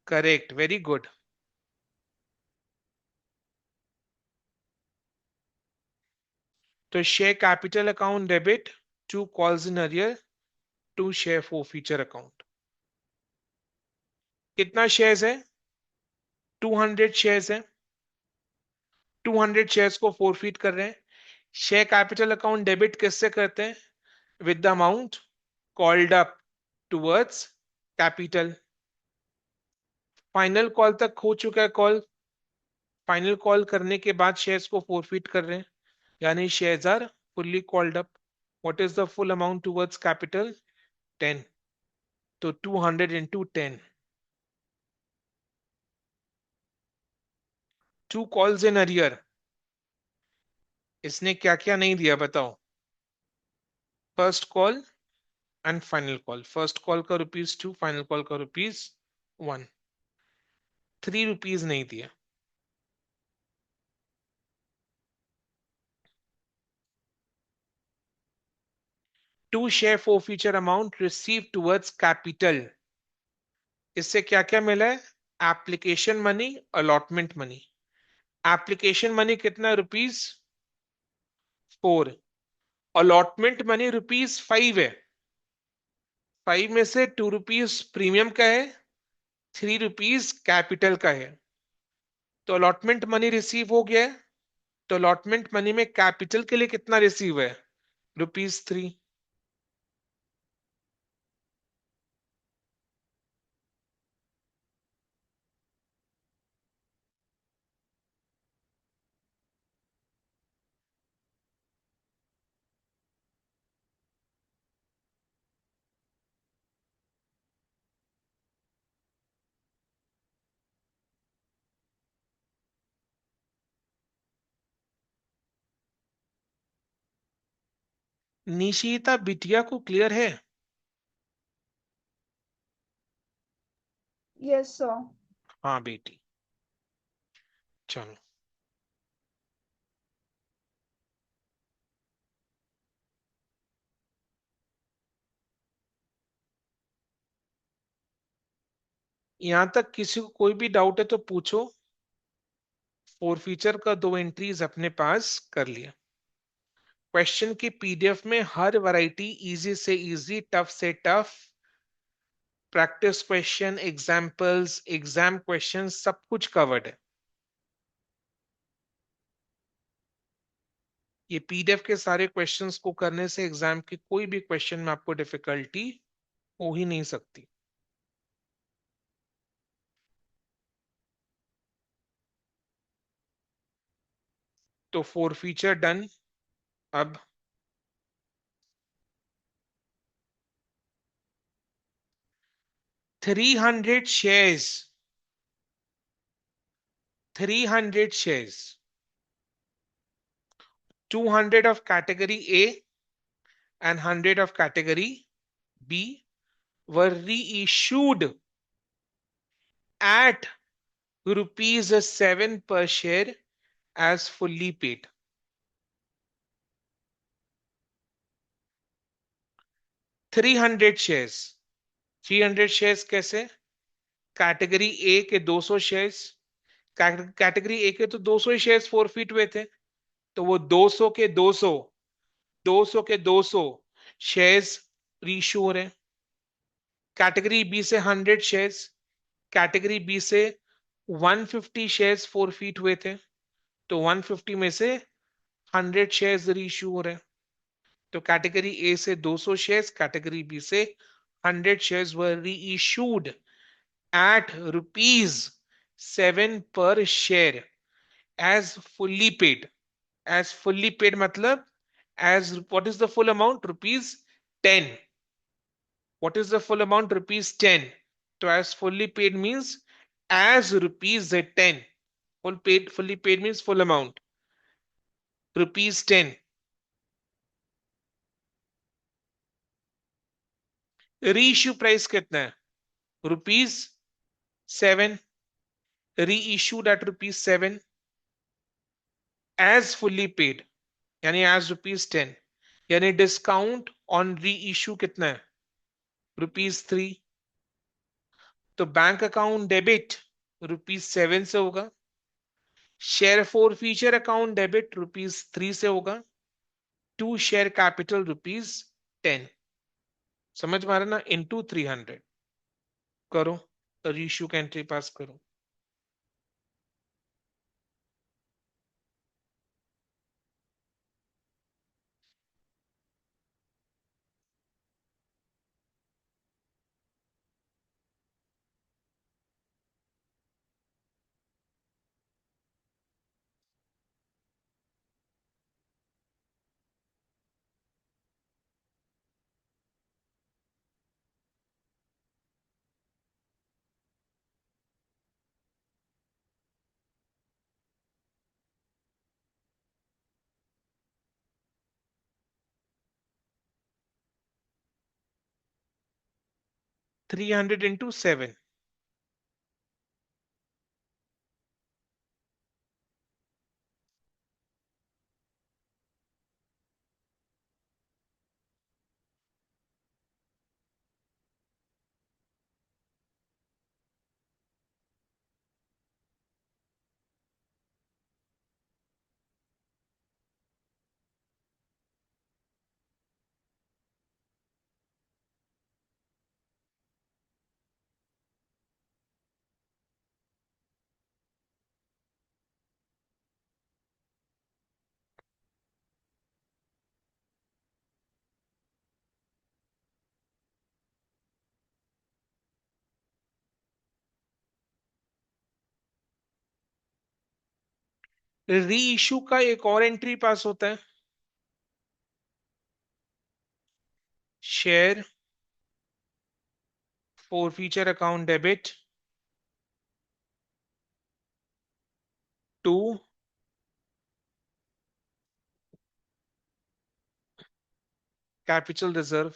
Correct, very good. तो share capital account debit, 2 calls in arrear, 2 share forfeiture account. कितना शेयर्स है? 200 शेयर्स है। 200 शेयर्स को फोरफीट कर रहे हैं। शेयर कैपिटल अकाउंट डेबिट किससे करते हैं? With the amount called up towards capital. Final call तक हो चुका है कॉल। फाइनल कॉल करने के बाद शेयर्स को फोरफीट कर रहे हैं, यानी shares are fully called up. What is the full amount towards capital? 10। तो 200 इंटू 10। 2 calls in arrear. इसने क्या क्या नहीं दिया बताओ? First call and final call. First call का ₹2, फाइनल कॉल का ₹1। ₹3 नहीं दिया। To share forfeiture amount receive towards capital. इससे क्या क्या मिला है? Application money, allotment money. Application money कितना? ₹4। अलॉटमेंट मनी ₹5 है। 5 में से ₹2 प्रीमियम का है, ₹3 कैपिटल का है। तो अलॉटमेंट मनी रिसीव हो गया है। तो अलॉटमेंट मनी में कैपिटल के लिए कितना रिसीव है? ₹3। निशिता बिटिया को क्लियर है? Yes, sir. हाँ बेटी, चलो। यहां तक किसी को कोई भी डाउट है तो पूछो। फोर फीचर का 2 एंट्रीज अपने पास कर लिया। क्वेश्चन की पीडीएफ में हर वैरायटी, इजी से इजी, टफ से tough, practice question, examples, exam question, सब कुछ कवर्ड है। ये पीडीएफ के सारे क्वेश्चंस को करने से एग्जाम के कोई भी क्वेश्चन में आपको डिफिकल्टी हो ही नहीं सकती। तो फोर फीचर डन। अब 300 shares, 300 shares, 200 of category A and 100 of category B were reissued at ₹7 per share as fully paid. 300 shares, 300 shares कैसे? कैटेगरी ए के 200 शेयर्स। कैटेगरी ए के तो 200 ही शेयर्स फोरफीट हुए थे, तो वो 200 के 200, 200 के 200 शेयर्स रीइश्यू हो रहे हैं। कैटेगरी बी से 100 शेयर्स, कैटेगरी बी से 150 शेयर्स फोरफीट हुए थे, तो 150 में से 100 शेयर्स रीइश्यू हो रहे हैं। तो कैटेगरी ए से 200 शेयर्स, कैटेगरी बी से 100 shares were reissued at ₹7 per share as fully paid. As fully paid मतलब as what is the full amount? ₹10। What is the full amount? ₹10. So as fully paid means as ₹10. Fully paid means full amount. ₹10. Reissue price कितना है? ₹7. Reissued at ₹7 as fully paid, यानी as ₹10, यानी discount on reissue कितना है? ₹3। तो bank account debit ₹7 से होगा। Share forfeiture account debit ₹3 से होगा। टू शेयर कैपिटल ₹10, समझ में आ रहा ना, इंटू 300। करो, रीशू का एंट्री पास करो। 300 इंटू 7। री इशू का एक और एंट्री पास होता है, share forfeiture account debit to capital reserve.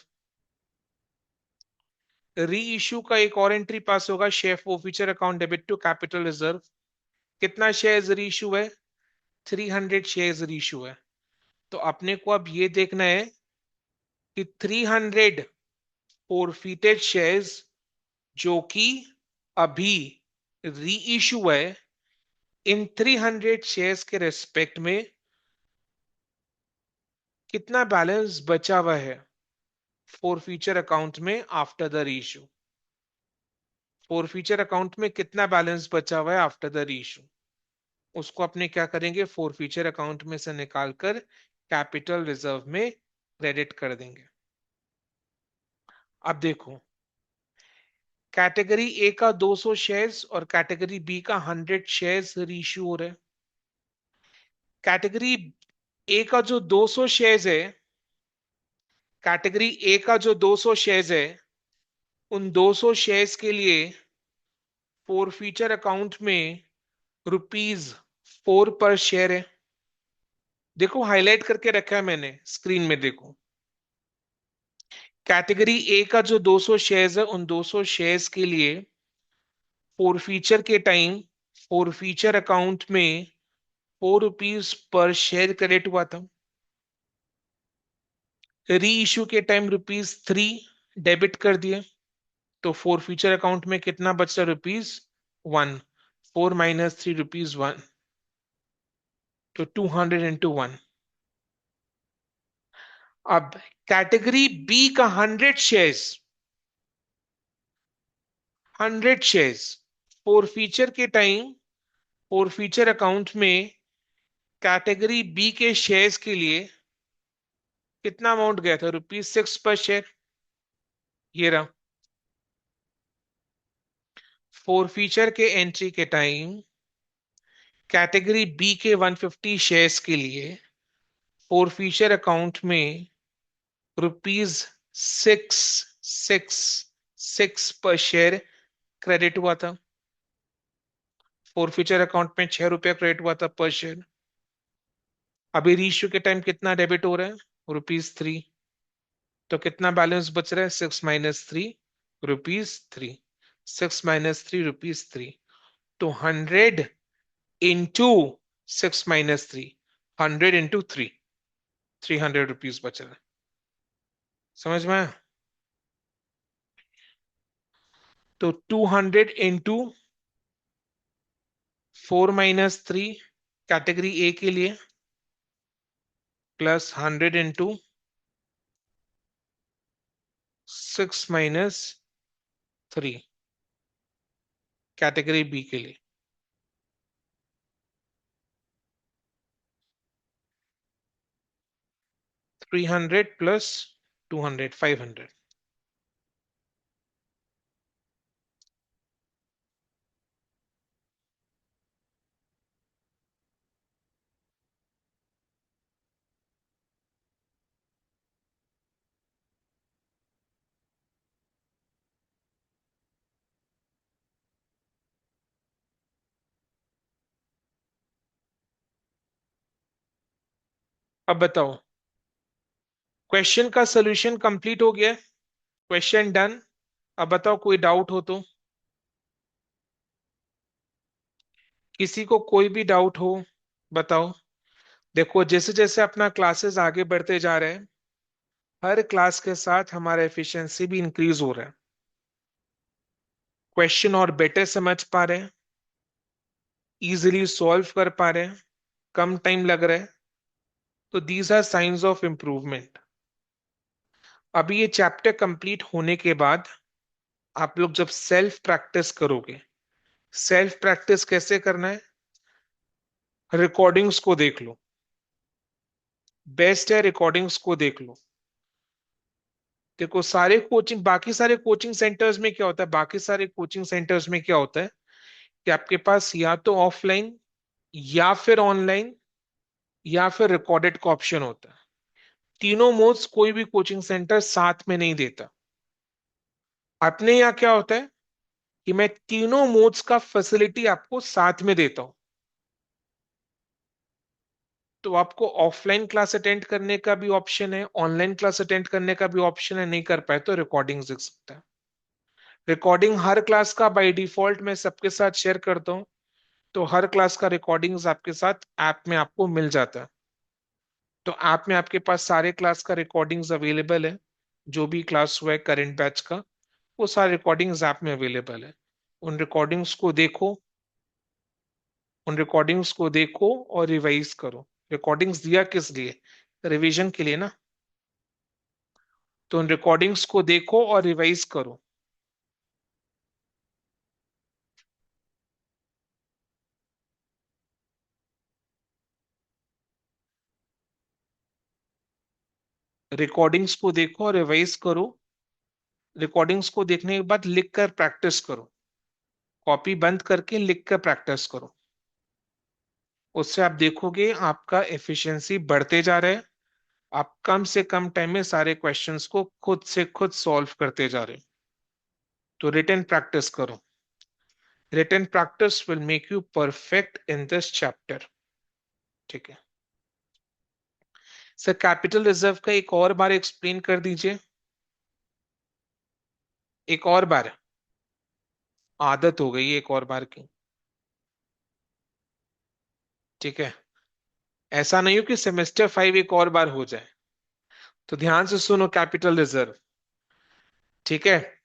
Reissue का एक और एंट्री पास होगा, share forfeiture account debit to capital reserve. कितना शेयर री इशू है? 300 शेयर री इशू है। तो अपने को अब ये देखना है कि 300 फोरफिटेड शेयर्स जो कि अभी री इशू है, इन 300 शेयर्स के रेस्पेक्ट में कितना बैलेंस बचा हुआ है फॉर फ्यूचर अकाउंट में आफ्टर द री इशू। फॉर फ्यूचर अकाउंट में कितना बैलेंस बचा हुआ है आफ्टर द री इशू, उसको अपने क्या करेंगे, फॉर फ्यूचर अकाउंट में से निकालकर कैपिटल रिजर्व में क्रेडिट कर देंगे। अब देखो, कैटेगरी ए का 200 शेयर्स और कैटेगरी बी का 100 शेयर्स रीइश्यू हो रहे हैं। कैटेगरी ए का जो 200 शेयर्स है, कैटेगरी ए का जो 200 शेयर्स है, उन 200 शेयर्स के लिए फॉर फ्यूचर अकाउंट में ₹4 पर शेयर है। देखो हाईलाइट करके रखा है मैंने, स्क्रीन में देखो। कैटेगरी ए का जो 200 शेयर्स है, उन 200 शेयर्स के लिए फॉर फ्यूचर के टाइम फॉर फ्यूचर अकाउंट में ₹4 पर शेयर क्रेडिट हुआ था। री इश्यू के टाइम ₹3 डेबिट कर दिए, तो फॉर फ्यूचर अकाउंट में कितना बचा? ₹1। 4 माइनस 3 ₹1, तो 200 इंटू 1। अब कैटेगरी बी का 100 शेयर्स फॉर फ्यूचर के टाइम फॉर फ्यूचर अकाउंट में कैटेगरी बी के शेयर्स के लिए कितना अमाउंट गया था? ₹6 पर शेयर। ये रहा फॉर फ्यूचर के एंट्री के टाइम कैटेगरी बी के 150 शेयर्स के लिए फॉर फ्यूचर अकाउंट में ₹666 पर शेयर क्रेडिट हुआ था। फॉर फ्यूचर अकाउंट में ₹6 क्रेडिट हुआ था पर शेयर। अभी रीइश्यू के टाइम कितना डेबिट हो रहा है? ₹3। तो कितना बैलेंस बच रहा है? 6 - 3 ₹3। 6 - 3 ₹3। तो 100 इंटू 6 - 3, 100 इंटू 3, ₹300 बच रहा है। समझ में आया? तो 200 इंटू 4 - 3 कैटेगरी ए के लिए प्लस 100 into 6 - 3 कैटेगरी बी के लिए। 300 प्लस 200 500। अब बताओ, क्वेश्चन का सॉल्यूशन कंप्लीट हो गया, क्वेश्चन डन। अब बताओ कोई डाउट हो तो, किसी को कोई भी डाउट हो बताओ। देखो जैसे जैसे अपना क्लासेस आगे बढ़ते जा रहे हैं, हर क्लास के साथ हमारा एफिशिएंसी भी इंक्रीज हो रहा है, क्वेश्चन और बेटर समझ पा रहे हैं, इजीली सॉल्व कर पा रहे हैं, कम टाइम लग रहा है। तो these are science of improvement. अभी ये चैप्टर कंप्लीट होने के बाद आप लोग जब सेल्फ प्रैक्टिस करोगे, सेल्फ प्रैक्टिस कैसे करना है, रिकॉर्डिंग्स को देख लो। बेस्ट है रिकॉर्डिंग्स को देख लो। देखो सारे कोचिंग, बाकी सारे कोचिंग सेंटर्स में क्या होता है, बाकी सारे कोचिंग सेंटर्स में क्या होता है कि आपके पास या तो ऑफलाइन या फिर ऑनलाइन या फिर रिकॉर्डेड का ऑप्शन होता है। तीनों मोड्स कोई भी कोचिंग सेंटर साथ में नहीं देता। अपने यहाँ क्या होता है कि मैं तीनों मोड्स का फैसिलिटी आपको साथ में देता हूं। तो आपको ऑफलाइन क्लास अटेंड करने का भी ऑप्शन है, ऑनलाइन क्लास अटेंड करने का भी ऑप्शन है। नहीं कर पाए तो रिकॉर्डिंग देख सकता है। रिकॉर्डिंग हर क्लास का बाय डिफॉल्ट मैं सबके साथ शेयर करता हूँ। तो हर क्लास का रिकॉर्डिंग्स आपके साथ ऐप में आपको मिल जाता है। तो ऐप में आपके पास सारे क्लास का रिकॉर्डिंग्स अवेलेबल है। जो भी क्लास हुआ है करंट बैच का, वो सारे रिकॉर्डिंग्स ऐप में अवेलेबल है। उन रिकॉर्डिंग्स को देखो, उन रिकॉर्डिंग्स को देखो और रिवाइज करो। रिकॉर्डिंग्स दिया किस लिए, रिवीजन के लिए ना। तो उन रिकॉर्डिंग्स को देखो और रिवाइज करो। रिकॉर्डिंग्स को देखो और रिवाइज करो। रिकॉर्डिंग्स को देखने के बाद लिख कर प्रैक्टिस करो। कॉपी बंद करके लिख कर प्रैक्टिस करो। उससे आप देखोगे आपका एफिशिएंसी बढ़ते जा रहा है। आप कम से कम टाइम में सारे क्वेश्चंस को खुद से खुद सॉल्व करते जा रहे हो। तो रिटन प्रैक्टिस करो। Written practice will make you perfect in this chapter. ठीक है सर, कैपिटल रिजर्व का एक और बार एक्सप्लेन कर दीजिए, एक और बार। आदत हो गई है एक और बार की। ठीक है, ऐसा नहीं हो कि सेमेस्टर 5 एक और बार हो जाए। तो ध्यान से सुनो कैपिटल रिजर्व। ठीक है,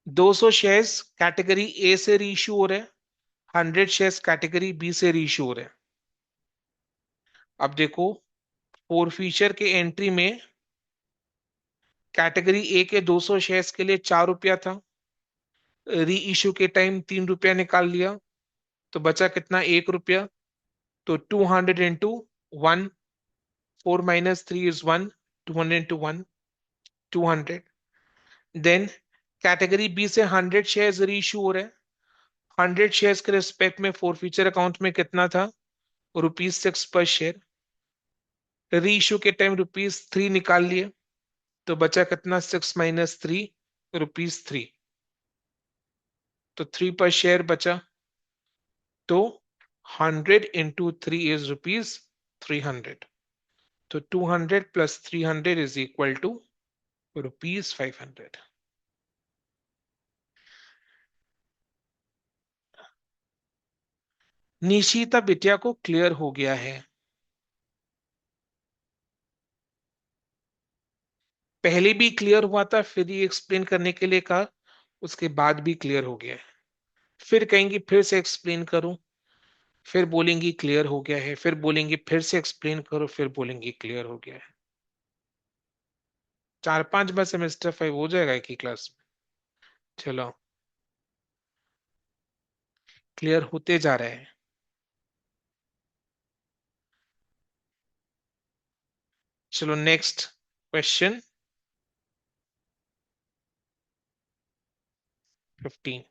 200 शेयर्स कैटेगरी ए से रीइश्यू हो रहे हैं, 100 शेयर्स कैटेगरी बी से रीइश्यू हो रहे हैं। अब देखो, फोर फीचर के एंट्री में कैटेगरी ए के 200 शेयर्स के लिए 4 रुपया था, री इश्यू के टाइम 3 रुपया निकाल लिया, तो बचा कितना, 1 रुपया। तो 200 into 1, 4 - 3 is 1, 200 into 1, 200। Then category B से 100 शेयर्स री इश्यू हो रहे हैं। 100 शेयर्स के रिस्पेक्ट में फोर फीचर अकाउंट में कितना था, ₹6 पर शेयर। री इश्यू के टाइम ₹3 निकाल लिए, तो बचा कितना, 6 - 3, ₹3। तो 3 पर शेयर बचा। तो 100 into 3 is ₹300। तो 200 + 300 is equal to ₹500। निशिता बिटिया को क्लियर हो गया है। पहले भी क्लियर हुआ था, फिर ये एक्सप्लेन करने के लिए कहा, उसके बाद भी क्लियर हो गया है। फिर कहेंगी फिर से एक्सप्लेन करूं, फिर बोलेंगी क्लियर हो गया है, फिर बोलेंगी फिर से एक्सप्लेन करो, फिर बोलेंगी क्लियर हो गया है। 4-5 बार सेमेस्टर 5 हो जाएगा एक ही क्लास में। चलो, क्लियर होते जा रहे हैं। चलो नेक्स्ट क्वेश्चन 15।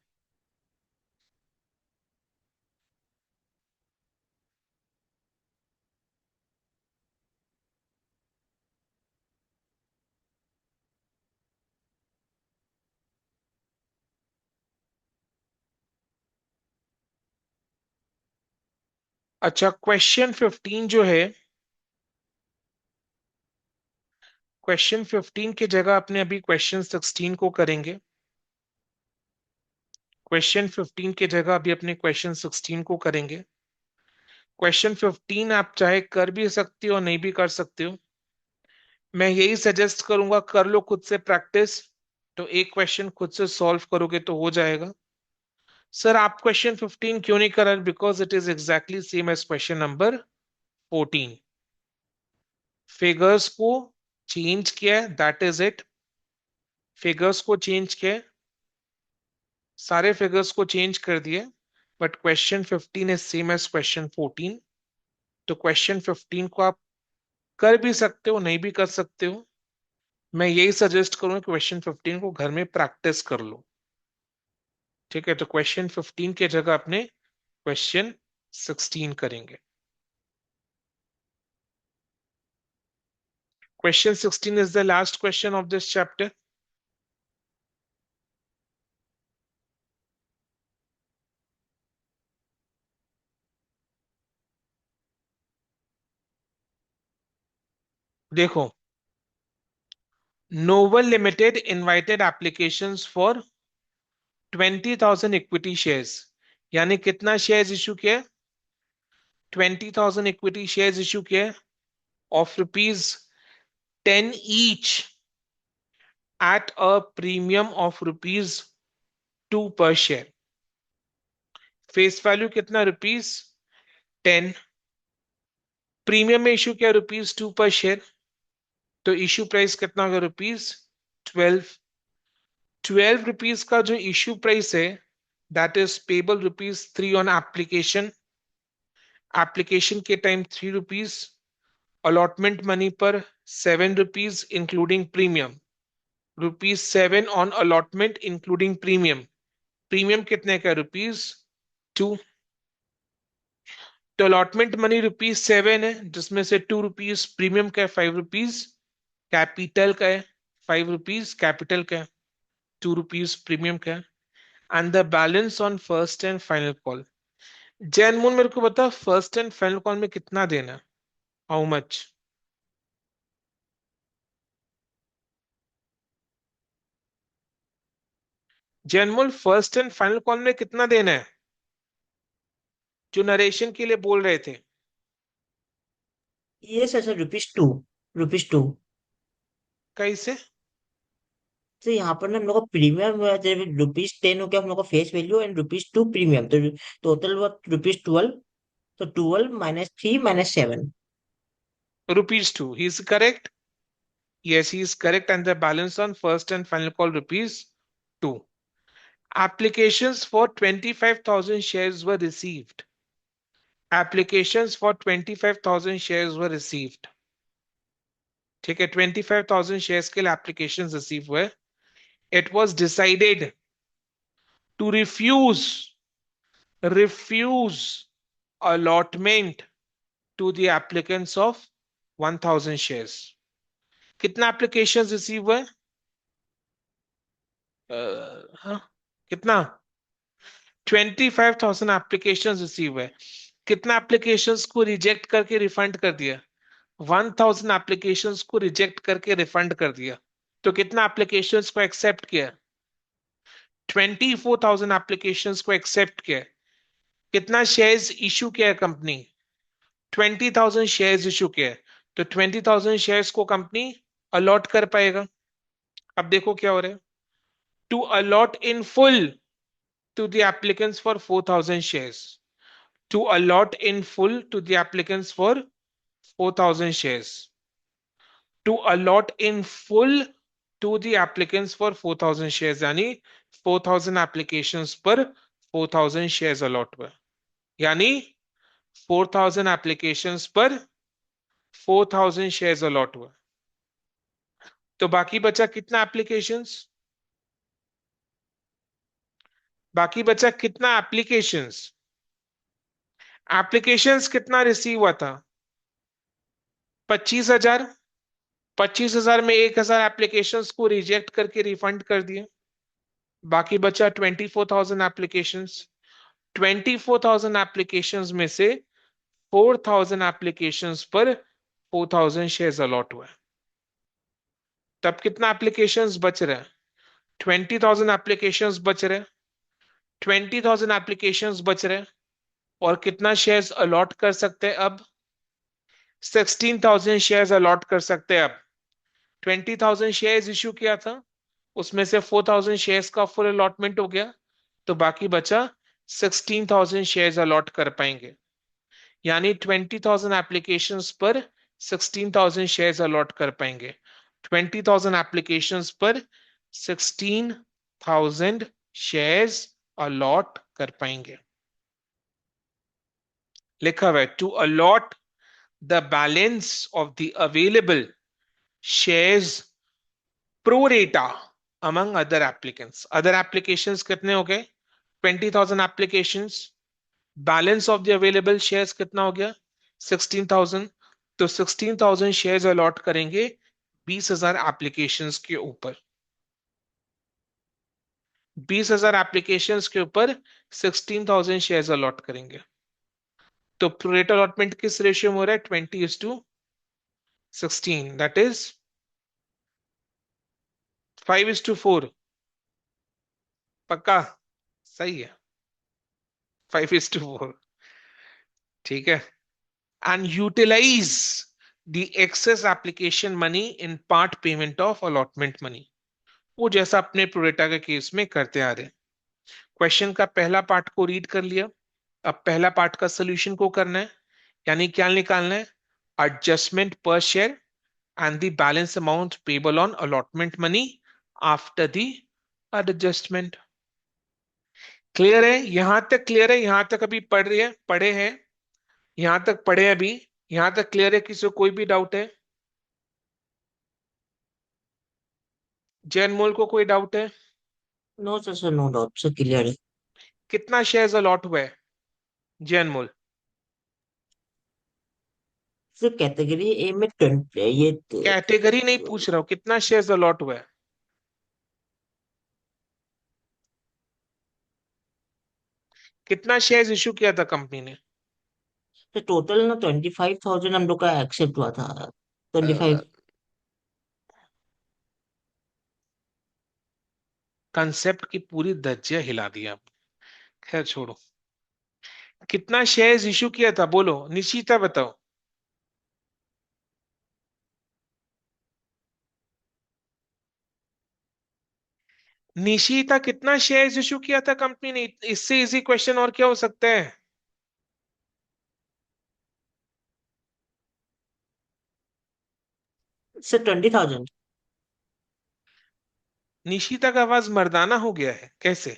अच्छा, क्वेश्चन 15 जो है, क्वेश्चन 15 की जगह अपने अभी क्वेश्चन 16 को करेंगे। क्वेश्चन 15 की जगह अभी अपने क्वेश्चन 16 को करेंगे। क्वेश्चन 15 आप चाहे कर भी सकते हो नहीं भी कर सकते हो। मैं यही सजेस्ट करूंगा, कर लो खुद से प्रैक्टिस। तो एक क्वेश्चन खुद से सॉल्व करोगे तो हो जाएगा। सर आप क्वेश्चन 15 क्यों नहीं कर रहे? Because it is exactly same as question number 14। Figures को चेंज किया है, दैट इज इट। फिगर्स को चेंज किया है, सारे फिगर्स को चेंज कर दिए। But question 15 is same as question 14। तो क्वेश्चन 15 को आप कर भी सकते हो नहीं भी कर सकते हो। मैं यही सजेस्ट करूंगा, क्वेश्चन 15 को घर में प्रैक्टिस कर लो। ठीक है, तो क्वेश्चन 15 की जगह अपने क्वेश्चन 16 करेंगे। Question 16 is the last question of this chapter. देखो, Novel Limited invited applications for 20,000 equity shares. यानी कितना शेयर्स इशू किया? 20,000 इक्विटी शेयर्स इशू किया of rupees 10 each at a premium of rupees 2 per share. Face value कितना? Rupees 10। Premium में issue किया rupees 2 per share. तो issue price कितना होगा? रुपीज 12। 12 रुपीज का जो इशू प्राइस है, that is payable rupees 3 on application. Application के टाइम 3 रुपीज। अलॉटमेंट मनी पर 7 rupees including premium. Rupees 7 on allotment including premium. Premium कितने का? रुपीज 2। तो अलॉटमेंट मनी रुपीज 7 है, जिसमें से 2 रुपीज प्रीमियम का है, 5 रुपीज कैपिटल का है। 5 रुपीज कैपिटल का है, 2 रुपीज प्रीमियम का है। And the balance on first and final call. Jainmoon मेरे को बता, फर्स्ट एंड फाइनल कॉल में कितना देना है? How much? Jainmoon first and final call में कितना देना है, जो नरेशन के लिए बोल रहे थे? ये सर रुपीज 2। रुपीज 2। कैसे? तो यहाँ पर ना हम लोग को प्रीमियम रुपीज 10 हो गया हम लोग का face value and rupees 2 premium, तो टोटल हुआ रुपीज 12। तो 12 -3 -7। Rupees 2, he is correct. Yes, he is correct. And the balance on first and final call rupees 2. Applications for 25,000 shares were received. Applications for 25,000 shares were received. ठीक है, 25,000 shares के लिए applications receive हुए। It was decided to refuse allotment to the applicants of 1,000 shares. कितना applications receive हुए? हाँ, कितना? 25,000 application receive है। कितना एप्लीकेशंस को रिजेक्ट करके रिफंड कर दिया? 1,000 एप्लीकेशंस को रिजेक्ट करके रिफंड कर दिया। तो कितना एप्लीकेशंस को एक्सेप्ट किया? 24,000 एप्लीकेशंस को एक्सेप्ट किया। कितना शेयर्स इशू किया है कंपनी? 20,000 शेयर्स इशू किया है। तो 20,000 शेयर्स को कंपनी अलॉट कर पाएगा। अब देखो क्या हो रहा है। To allot in full to the applicants for 4,000 shares. to allot in full to the applicants for 4,000 shares. To allot in full to the applicants for 4,000 shares, यानी 4,000 applications पर 4,000 shares allot हुए, यानी 4,000 applications पर 4,000 shares allot हुए। तो बाकी बचा कितना एप्लीकेशंस? बाकी बचा कितना एप्लीकेशंस? एप्लीकेशंस कितना रिसीव हुआ था? 25,000। 25,000 में 1,000 एप्लीकेशंस को रिजेक्ट करके रिफंड कर दिए, बाकी बचा 24,000 एप्लीकेशंस। 24,000 एप्लीकेशंस में से 4,000 एप्लीकेशंस पर 4,000 शेयर्स अलॉट हुए। तब कितना एप्लीकेशंस बच रहे हैं? 20,000 एप्लीकेशंस बच रहे हैं। 20,000 एप्लीकेशंस बच रहे हैं, और कितना शेयर्स अलॉट कर सकते हैं अब? 16,000 शेयर्स अलॉट कर सकते हैं अब। 20,000 शेयर्स इश्यू किया था, उसमें से 4,000 शेयर्स का फुल अलॉटमेंट हो गया, तो बाकी बचा 16,000 शेयर्स अलॉट कर पाएंगे, यानी 20,000 एप्लीकेशंस पर 16,000 शेयर्स अलॉट कर पाएंगे। 20,000 एप्लीकेशंस पर 16,000 शेयर्स अलॉट कर पाएंगे। लिखा हुआ है to allot the balance of the available shares pro rata among other applicants. Other applications कितने हो गए? 20,000 applications. Balance of the available shares कितना हो गया? 16,000। तो 16,000 शेयर्स अलॉट करेंगे 20,000 एप्लीकेशंस के ऊपर। 20,000 एप्लीकेशंस के ऊपर 16,000 शेयर्स अलॉट करेंगे। तो प्रोरेट अलॉटमेंट किस रेशियो में हो रहा है? 20:16, दैट इज 5:4। पक्का? सही है, 5:4। ठीक है। And utilize the excess application money in part payment of allotment money, वो जैसा अपने प्रोरेटा के केस में करते आ रहे हैं। क्वेश्चन का पहला पार्ट को रीड कर लिया, अब पहला पार्ट का सोल्यूशन को करना है, यानी क्या निकालना है? एडजस्टमेंट पर share and the balance amount payable on allotment money after the adjustment. Clear है? यहां तक क्लियर है? यहां तक अभी पढ़ रही है, पढ़े हैं? यहां तक पढ़े हैं अभी? यहां तक क्लियर है? किसी को कोई भी डाउट है? जैन मोल को कोई डाउट है? No sir, sir no doubt sir, clear है। कितना शेयर्स अलॉट हुआ है जैन मोल? सर कैटेगरी ए में 20 ये कैटेगरी नहीं पूछ रहा हूं, कितना शेयर्स अलॉट हुआ है? कितना शेयर्स इशू किया था कंपनी ने? तो टोटल ना 25,000 हम लोग का एक्सेप्ट हुआ था। 25। कंसेप्ट की पूरी धज्जियां हिला दिया। खैर छोड़ो। कितना शेयर्स इशू किया था बोलो, निश्चिता बताओ। निशिता कितना शेयर्स इशू किया था कंपनी ने? इससे इजी क्वेश्चन और क्या हो सकता है? सर 20,000। निशिता का आवाज मर्दाना हो गया है कैसे?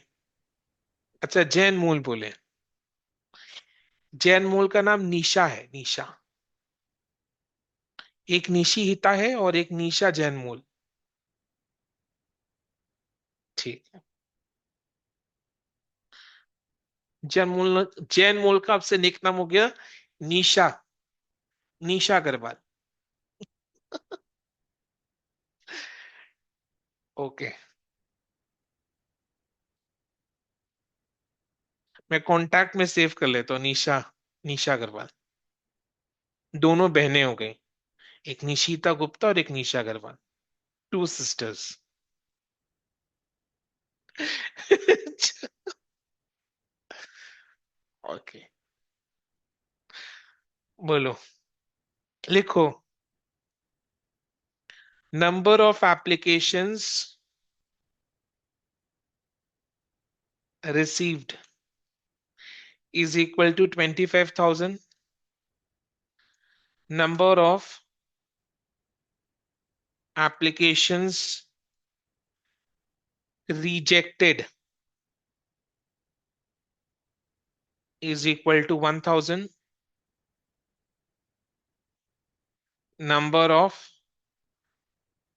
अच्छा, जैन मूल बोले। जैन मूल का नाम निशा है, निशा। एक निशिहिता है और एक निशा जैन मूल। ठीक है। जैन मूल का आपसे निक नाम हो गया निशा, निशा अग्रवाल। ओके। मैं कांटेक्ट में सेव कर लेता हूँ निशा, निशा अग्रवाल। दोनों बहनें हो गई, एक निशिता गुप्ता और एक निशा अग्रवाल, टू सिस्टर्स। ओके, बोलो, लिखो। Number of applications received is equal to 25,000. Number of applications rejected is equal to 1,000. Number of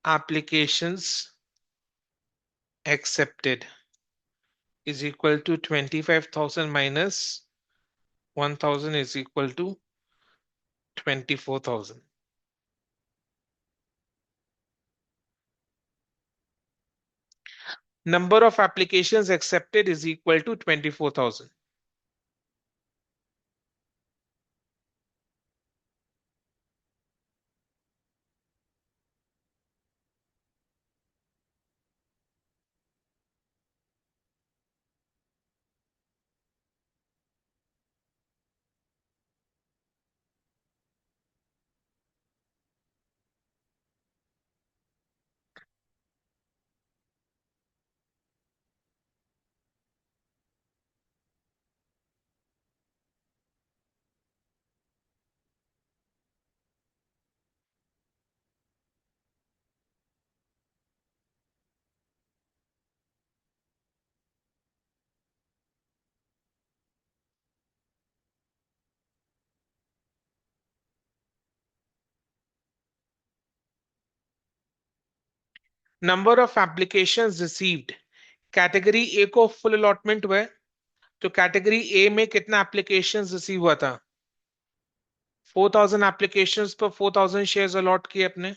applications accepted is equal to 25,000 minus 1,000 is equal to 24,000. Number of applications accepted is equal to 24,000. Number of application received, category A को full allotment हुआ है, तो category A में कितना application receive हुआ था? 4,000 applications पर 4,000 shares allot किए अपने।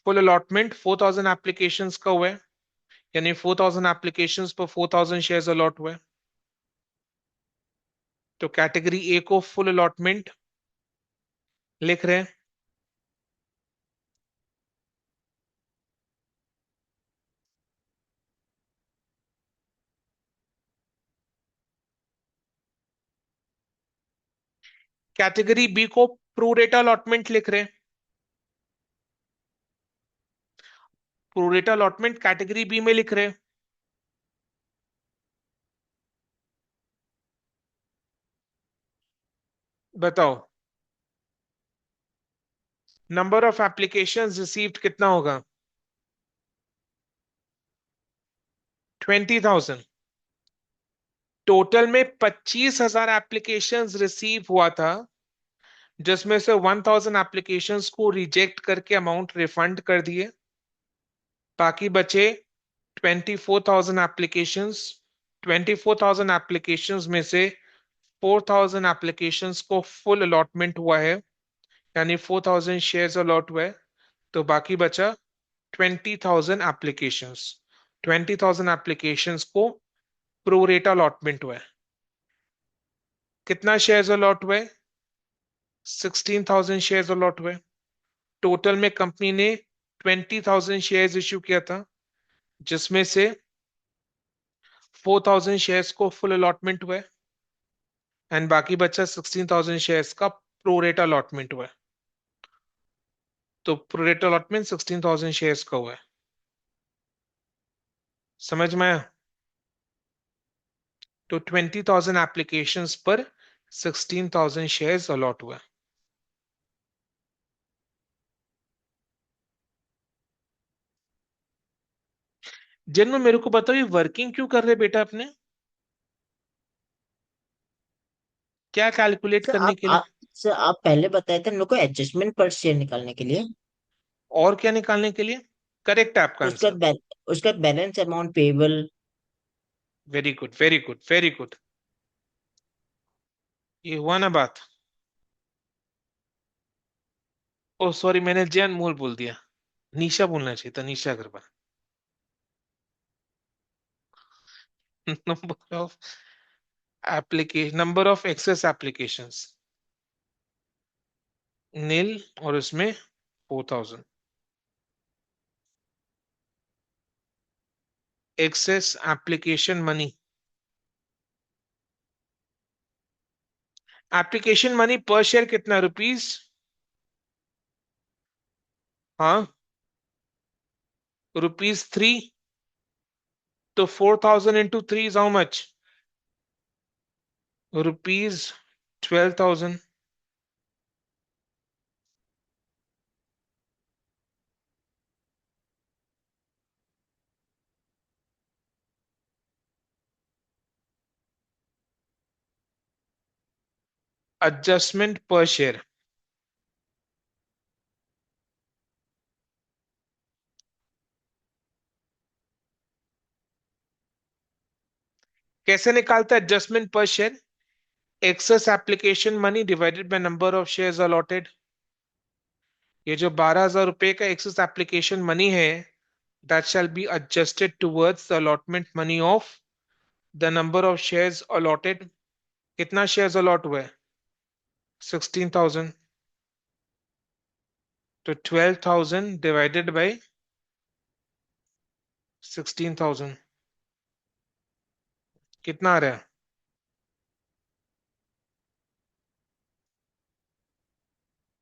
फुल अलॉटमेंट 4,000 एप्लीकेशंस का हुआ है, यानी 4,000 एप्लीकेशंस पर 4,000 शेयर्स अलॉट हुए। तो कैटेगरी ए को फुल अलॉटमेंट लिख रहे हैं। कैटेगरी बी को प्रोरेटा अलॉटमेंट लिख रहे हैं। प्रोरेटा अलॉटमेंट कैटेगरी बी में लिख रहे हैं। बताओ नंबर ऑफ एप्लीकेशंस रिसीव्ड कितना होगा? 20,000। टोटल में 25,000 एप्लीकेशंस रिसीव हुआ था, जिसमें से 1,000 एप्लीकेशंस को रिजेक्ट करके अमाउंट रिफंड कर दिए। बाकी बचे 24,000 एप्लीकेशंस। 24,000 एप्लीकेशंस में से 4,000 एप्लीकेशंस को फुल अलॉटमेंट हुआ है, यानी 4,000 शेयर्स अलॉट हुए। तो बाकी बचा 20,000 एप्लीकेशंस। 20,000 एप्लीकेशंस को प्रोरेटा अलॉटमेंट हुआ है। कितना शेयर्स अलॉट हुए? 16,000 शेयर्स अलॉट हुए। टोटल में कंपनी ने 20,000 शेयर्स इश्यू किया था, जिसमें से 4,000 शेयर्स को फुल अलॉटमेंट हुआ है, एंड बाकी बचा 16,000 शेयर्स का प्रोरेटा अलॉटमेंट हुआ है। तो प्रोरेटा अलॉटमेंट 16,000 शेयर्स का हुआ है। समझ में आया? तो 20,000 एप्लीकेशंस पर 16,000 शेयर्स अलॉट हुआ है। जन्म मेरे को बताओ, ये वर्किंग क्यों कर रहे बेटा अपने? क्या कैलकुलेट सर करने के लिए? सर आप पहले बताए थे हम लोग को एडजस्टमेंट पर शेयर निकालने के लिए। और क्या निकालने के लिए? करेक्ट है आपका उसका आंसर। उसका balance amount payable. Very good, very good, very good. ये हुआ ना बात। ओ सॉरी, मैंने जैन मूल बोल दिया। निशा बोलना चाहिए था, Nisha Agarwal. Number of application, number of excess applications nil, और इसमें 4,000 excess application money. Application money per share कितना? रुपीज, हाँ, रुपीज 3। तो 4,000 into 3 is how much? Rupees 12,000। Adjustment पर शेयर कैसे निकालता है? एडजस्टमेंट पर share, excess application money divided by number of shares allotted. ये जो 12,000 रुपए का एक्सेस एप्लीकेशन मनी है, that shall be adjusted towards the allotment money of the number of shares allotted. कितना शेयर्स अलॉट हुआ है? 16,000। तो 12,000 डिवाइडेड बाय 16,000 कितना आ रहा है?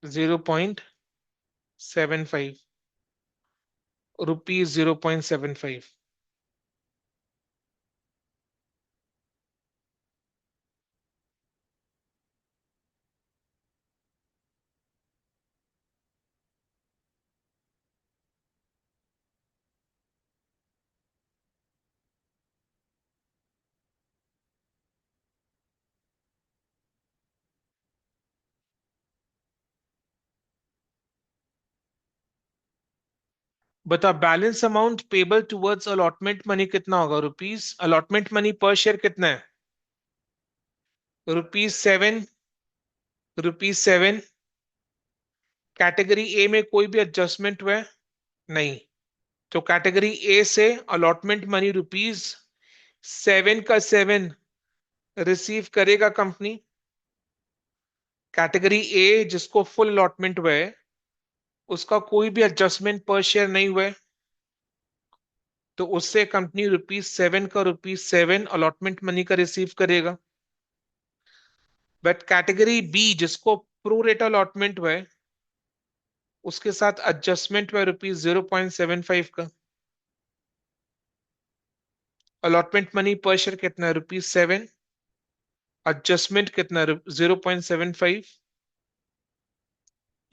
0.75 रुपीज, 0.75। बता, balance amount payable towards allotment money कितना होगा? Rupees, allotment money per share कितना है? रुपीज 7। रुपीज 7। कैटेगरी ए में कोई भी एडजस्टमेंट हुआ है? नहीं। तो कैटेगरी ए से अलॉटमेंट मनी रुपीज 7 का 7 रिसीव करेगा कंपनी। कैटेगरी ए जिसको फुल अलॉटमेंट हुआ है, उसका कोई भी एडजस्टमेंट पर शेयर नहीं हुआ है, तो उससे कंपनी रुपीज 7 अलॉटमेंट मनी का रिसीव करेगा। बट कैटेगरी बी जिसको प्रो रेट अलॉटमेंट हुआ है, उसके साथ एडजस्टमेंट हुआ रुपीज 0.75 का। अलॉटमेंट मनी पर शेयर कितना है? रुपीज 7। एडजस्टमेंट कितना है? 0.75।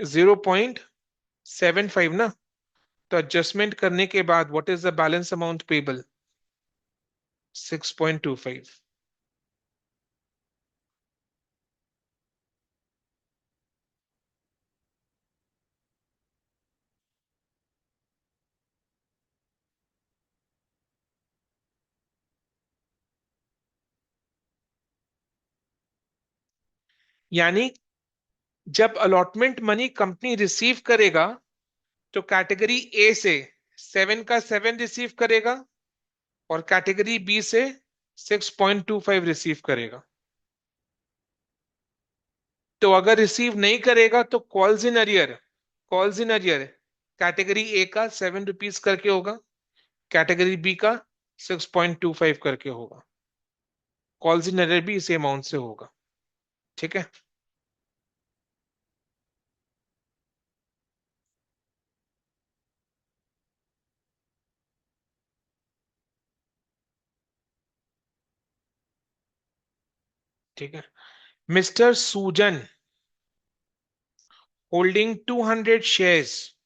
0.75 ना। तो एडजस्टमेंट करने के बाद what is the balance amount payable? 6.25। यानी जब अलॉटमेंट मनी कंपनी रिसीव करेगा, तो कैटेगरी ए से 7 का 7 रिसीव करेगा, और कैटेगरी बी से 6.25 रिसीव करेगा। तो अगर रिसीव नहीं करेगा तो calls in arrear. Calls in arrear category A का 7 रुपीज करके होगा, कैटेगरी बी का 6.25 करके होगा। कॉल्स इन अरियर भी इसी अमाउंट से होगा। ठीक है। ठीक है। मिस्टर सूजन holding 200 shares,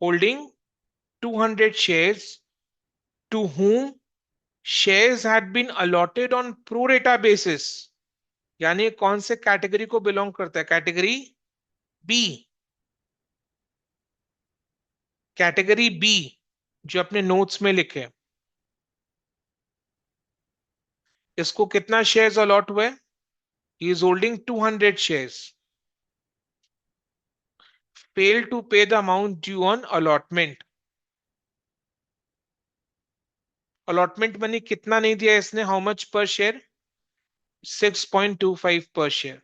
holding 200 shares, to whom shares had been allotted on pro rata basis। यानी कौन से कैटेगरी को बिलोंग करता है? Category B. कैटेगरी बी जो अपने नोट्स में लिखे, इसको कितना शेयर्स अलॉट हुए? He is holding 200 shares, fail to pay the amount due on allotment. Allotment money कितना नहीं दिया इसने? हाउ मच पर शेयर? 6.25 पर शेयर।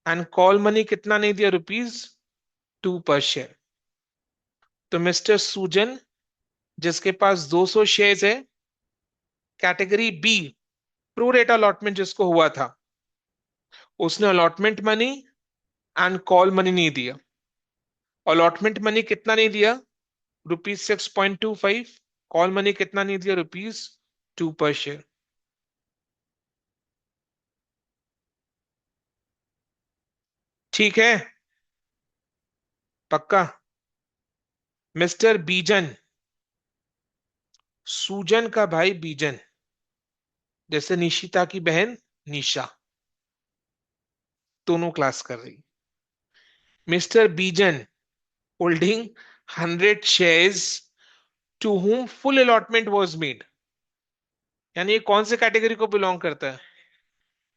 एंड कॉल मनी कितना नहीं दिया? Rupees 2 per share. तो मिस्टर सूजन जिसके पास 200 शेयर्स है, category B pro rata allotment जिसको हुआ था, उसने allotment money and call money नहीं दिया। अलॉटमेंट मनी कितना नहीं दिया? रुपीज 6.25। कॉल मनी कितना नहीं दिया? Rupees 2 per share. ठीक है, पक्का। मिस्टर बीजन, सूजन का भाई बीजन, जैसे निशिता की बहन निशा, दोनों क्लास कर रही। Mister Bijan holding 100 shares to whom full allotment was made, यानी ये कौन से कैटेगरी को बिलोंग करता है?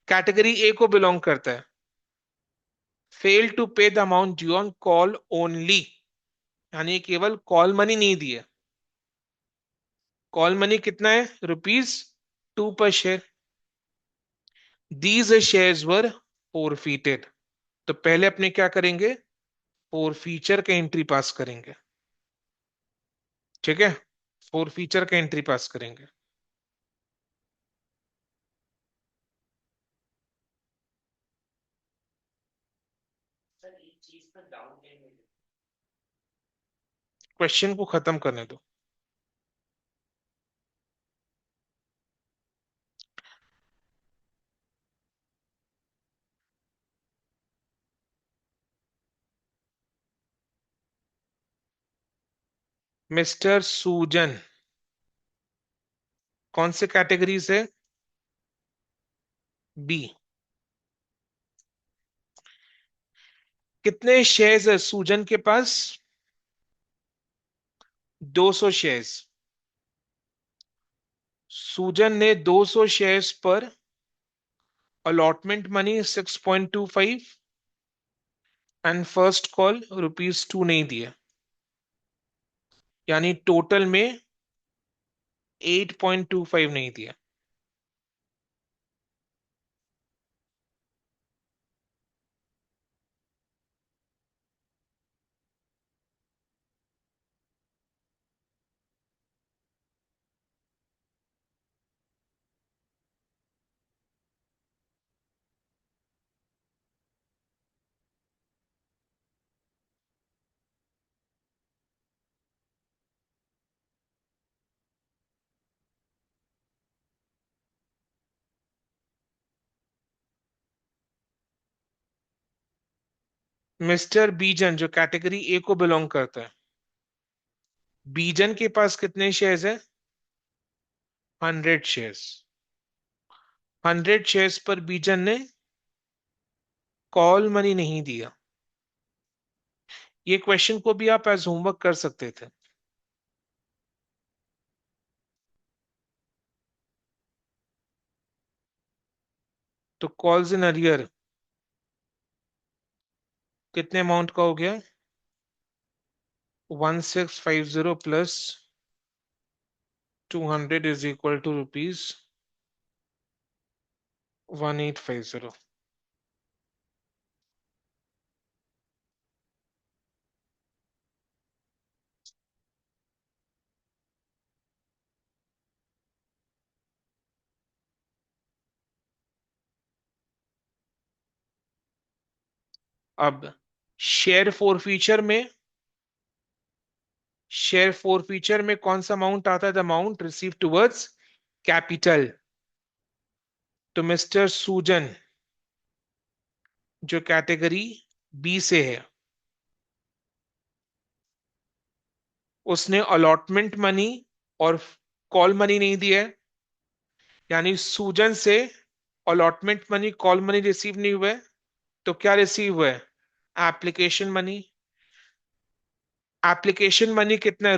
कैटेगरी ए को बिलोंग करता है। Fail to pay the amount due on call only, यानी केवल कॉल मनी नहीं दी है। कॉल मनी कितना है? ₹2 per share. These shares were forfeited. तो पहले अपने क्या करेंगे? फोरफीचर का एंट्री पास करेंगे। ठीक है, फोरफीचर का एंट्री पास करेंगे। क्वेश्चन को खत्म करने दो। मिस्टर सूजन कौन से कैटेगरी से? बी। कितने शेयर्स है सूजन के पास? 200 शेयर्स। सूजन ने 200 शेयर्स पर allotment money 6.25 and first call ₹2 नहीं दिया, यानी टोटल में 8.25 नहीं दिया। मिस्टर बीजन जो कैटेगरी ए को बिलोंग करता है, बीजन के पास कितने शेयर्स है? 100 शेयर्स। 100 शेयर्स पर बीजन ने कॉल मनी नहीं दिया। ये क्वेश्चन को भी आप एज होमवर्क कर सकते थे। तो कॉल्स इन अरियर कितने अमाउंट का हो गया? 1650 प्लस 200 इज इक्वल टू ₹1850। अब शेयर फोर फीचर में, शेयर फोर फीचर में कौन सा अमाउंट आता है? The amount receive towards capital. तो मिस्टर सूजन जो कैटेगरी बी से है, उसने अलॉटमेंट मनी और कॉल मनी नहीं दिया है, यानी सूजन से allotment money call money receive नहीं हुआ है। तो क्या रिसीव हुआ है? Application money. एप्लीकेशन मनी कितना है?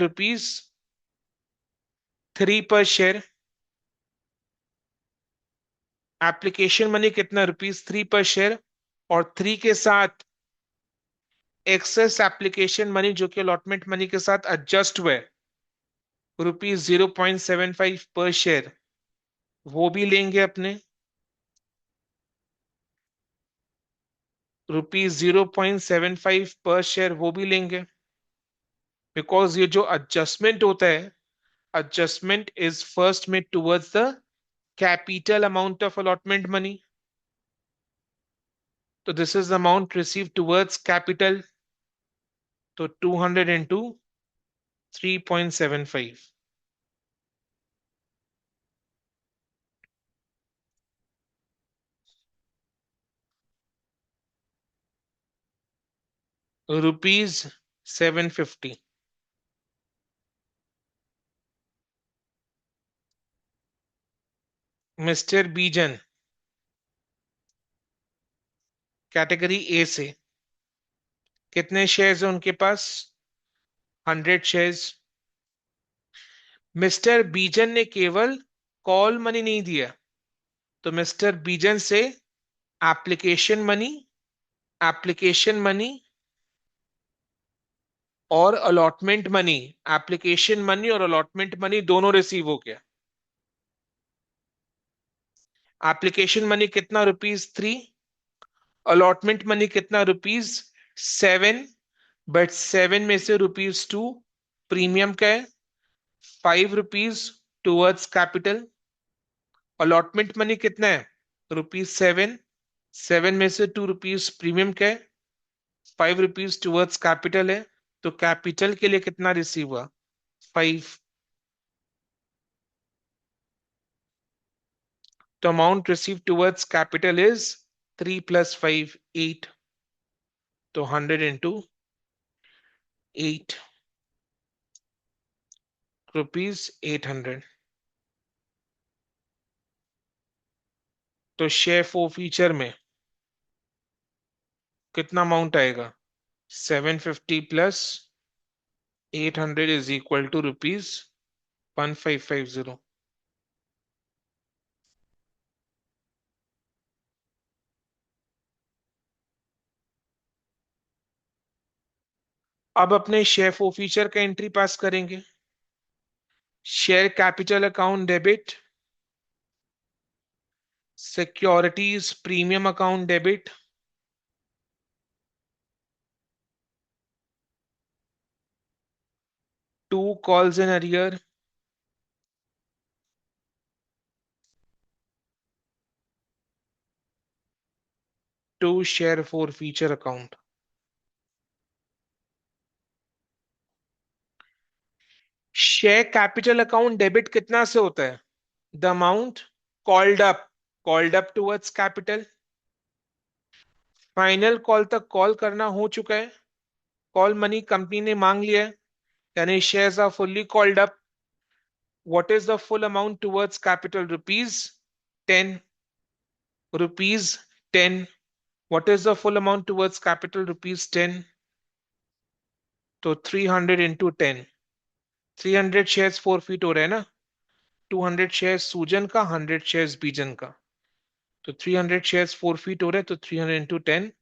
₹3 पर शेयर। एप्लीकेशन मनी कितना? ₹3 पर शेयर। और 3 के साथ एक्सेस एप्लीकेशन मनी जो कि अलॉटमेंट मनी के साथ एडजस्ट हुए, ₹0.75 पर शेयर, वो भी लेंगे अपने। ₹0.75 पर शेयर वो भी लेंगे, बिकॉज ये जो एडजस्टमेंट होता है, adjustment is first made towards the capital amount of allotment money. तो this is the amount receive towards capital. तो 200 into 3.75। ₹750। Mr Bijan category A से कितने शेयर्स हैं उनके पास? 100 शेयर्स। मिस्टर बीजन ने केवल कॉल मनी नहीं दिया, तो मिस्टर बीजन से एप्लीकेशन मनी, एप्लीकेशन मनी और अलॉटमेंट मनी, एप्लीकेशन मनी और अलॉटमेंट मनी दोनों रिसीव हो गया। एप्लीकेशन मनी कितना? ₹3। अलॉटमेंट मनी कितना? ₹7। बट 7 में से ₹2 प्रीमियम का है, ₹5 टुवर्ड्स कैपिटल। अलॉटमेंट मनी कितना है? ₹7। 7 में से ₹2 प्रीमियम का है, ₹5 टुवर्ड्स कैपिटल है। तो कैपिटल के लिए कितना रिसीव हुआ? 5। तो amount receive towards capital is 3 + 5 8। तो 100 इंटू 8, ₹800। तो शेयर फो फीचर में कितना अमाउंट आएगा? 750 प्लस 800 इज इक्वल टू ₹1550। अब अपने शेयर फो फीचर का एंट्री पास करेंगे। Share capital account debit, securities premium account debit, to calls in arrear, to share forfeiture account. Share capital account debit कितना से होता है? The amount called up towards capital. Final call तक call करना हो चुका है, कॉल मनी कंपनी ने मांग लिया है, यानी shares are fully called up. What is the full amount towards capital? ₹10। ₹10। What is the full amount towards capital? ₹10। तो 300 इंटू 10, 300 शेयर्स फोरफीट हो रहे हैं ना। 200 शेयर्स सूजन का, 100 शेयर्स बीजन का। तो 300 शेयर्स फोरफीट हो रहे हैं, तो 300 into 10,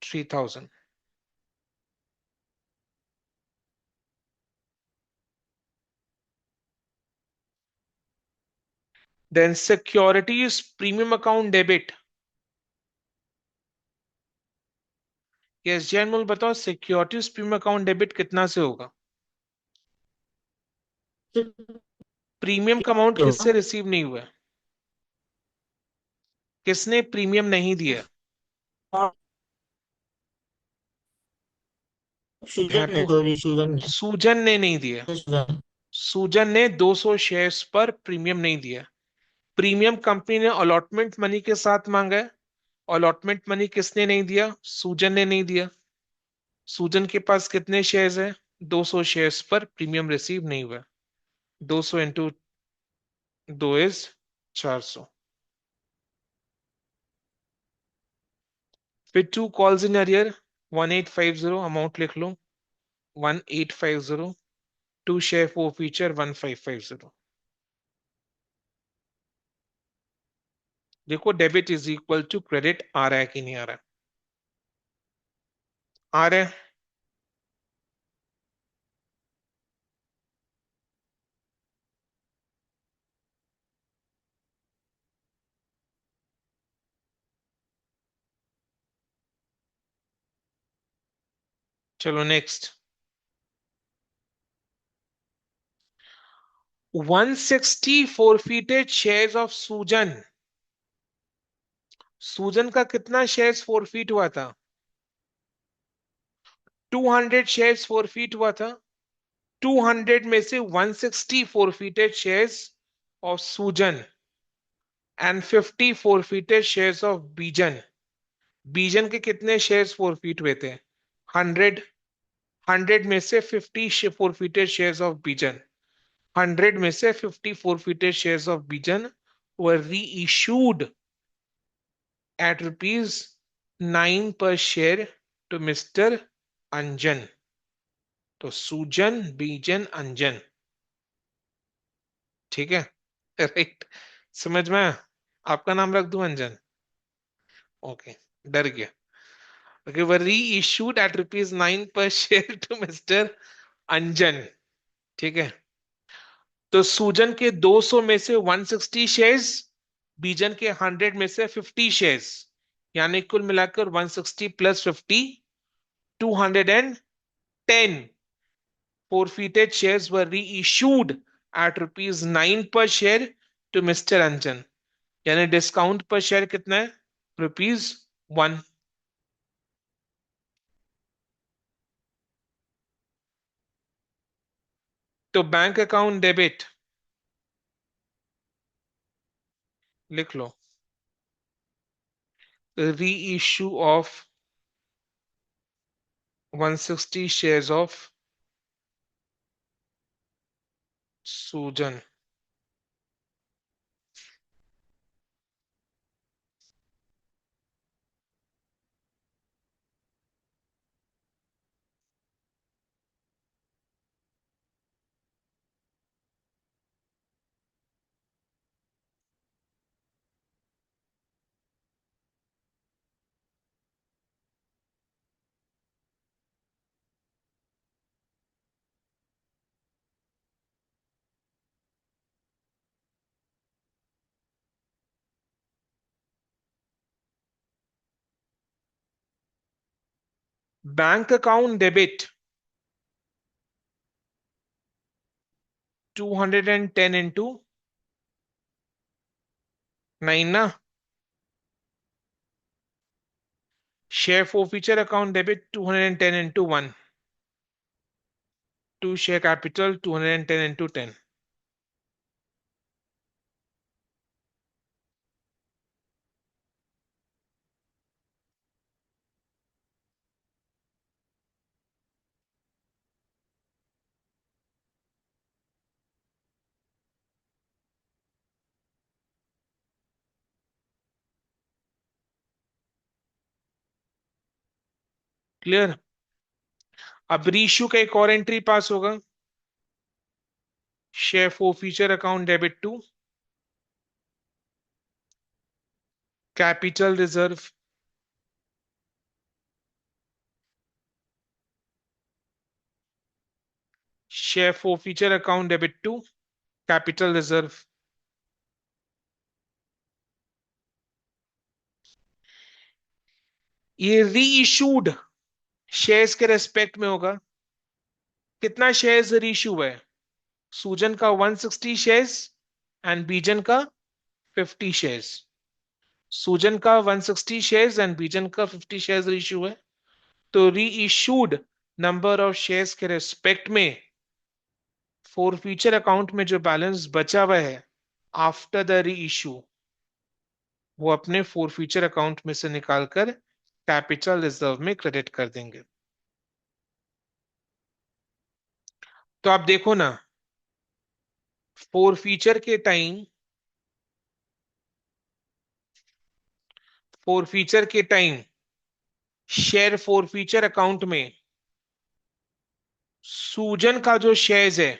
3000। Then securities premium account debit. Yes Jainmal बताओ, सिक्योरिटीज प्रीमियम अकाउंट डेबिट कितना से होगा? प्रीमियम का अमाउंट किससे रिसीव नहीं हुआ है? किसने प्रीमियम नहीं दिया? सूजन ने, हैप्पू सॉरी सूजन ने, सूजन ने नहीं दिया। सूजन। सूजन ने 200 शेयर्स पर प्रीमियम नहीं दिया। प्रीमियम कंपनी ने अलॉटमेंट मनी के साथ मांगा है। अलॉटमेंट मनी किसने नहीं दिया? सूजन ने नहीं दिया। सूजन के पास कितने शेयर्स हैं? 200 शेयर्स पर प्रीमियम रिसीव नहीं हुआ। 200 इंटू 2 इज 400। फिर to calls in arrear, 1850 amount लिख लो, 1850। To share forfeiture 1550। देखो debit is equal to credit आ रहा है कि नहीं आ रहा? आ रहा है। चलो नेक्स्ट। 160 फोरफीटेड शेयर्स ऑफ सूजन। सूजन का कितना शेयर्स फोरफीट हुआ था? 200 शेयर्स फोरफीट हुआ था। 200 में से 160 फोरफीटेड शेयर्स ऑफ सूजन एंड 50 फोरफीटेड शेयर्स ऑफ बीजन। बीजन के कितने शेयर्स फोरफीट हुए थे? 100, 100 में से 50 forfeited shares of बीजन, 100 में से 50 forfeited shares of बीजन were reissued at rupees 9 per share to Mr. अंजन. तो सूजन, बीजन, अंजन. ठीक है. राइट. समझ में आया? आपका नाम रख दूं अंजन? ओके. डर गया. ओके. वर री इशूड एट रुपीज 9 पर शेयर टू मिस्टर अंजन. ठीक है. तो सूजन के 200 में से 160 शेयर्स, बीजन के 100 में से 50 शेयर्स, यानी कुल मिलाकर 160 plus 50, 210 forfeited shares were reissued at rupees 9 per share to Mr. अंजन. यानी डिस्काउंट पर शेयर कितना है? ₹1. तो बैंक अकाउंट डेबिट लिख लो. Reissue of 160 shares of Sujan. Bank account debit 210 into 9 ना. Share forfeiture account debit 210 into 1. To share capital 210 into 10. Clear? अब reissue का एक और एंट्री पास होगा. Share forfeiture account debit to capital reserve share forfeiture account debit to capital reserve. ये reissued shares के respect में होगा. कितना शेयर्स रीइश्यू है? सूजन का 160 शेयर्स एंड बीजन का 50 शेयर्स. सूजन का 160 शेयर्स एंड बीजन का 50 शेयर्स रीइश्यू है. तो रीइश्यूड नंबर ऑफ शेयर्स के रेस्पेक्ट में फॉर फ्यूचर अकाउंट में जो बैलेंस बचा हुआ है आफ्टर द रीइश्यू, वो अपने फॉर फ्यूचर अकाउंट में से निकालकर कैपिटल रिजर्व में क्रेडिट कर देंगे. तो आप देखो ना, फॉर फ्यूचर के टाइम, फॉर फ्यूचर के time share forfeiture account में सूजन का जो शेयर्स है,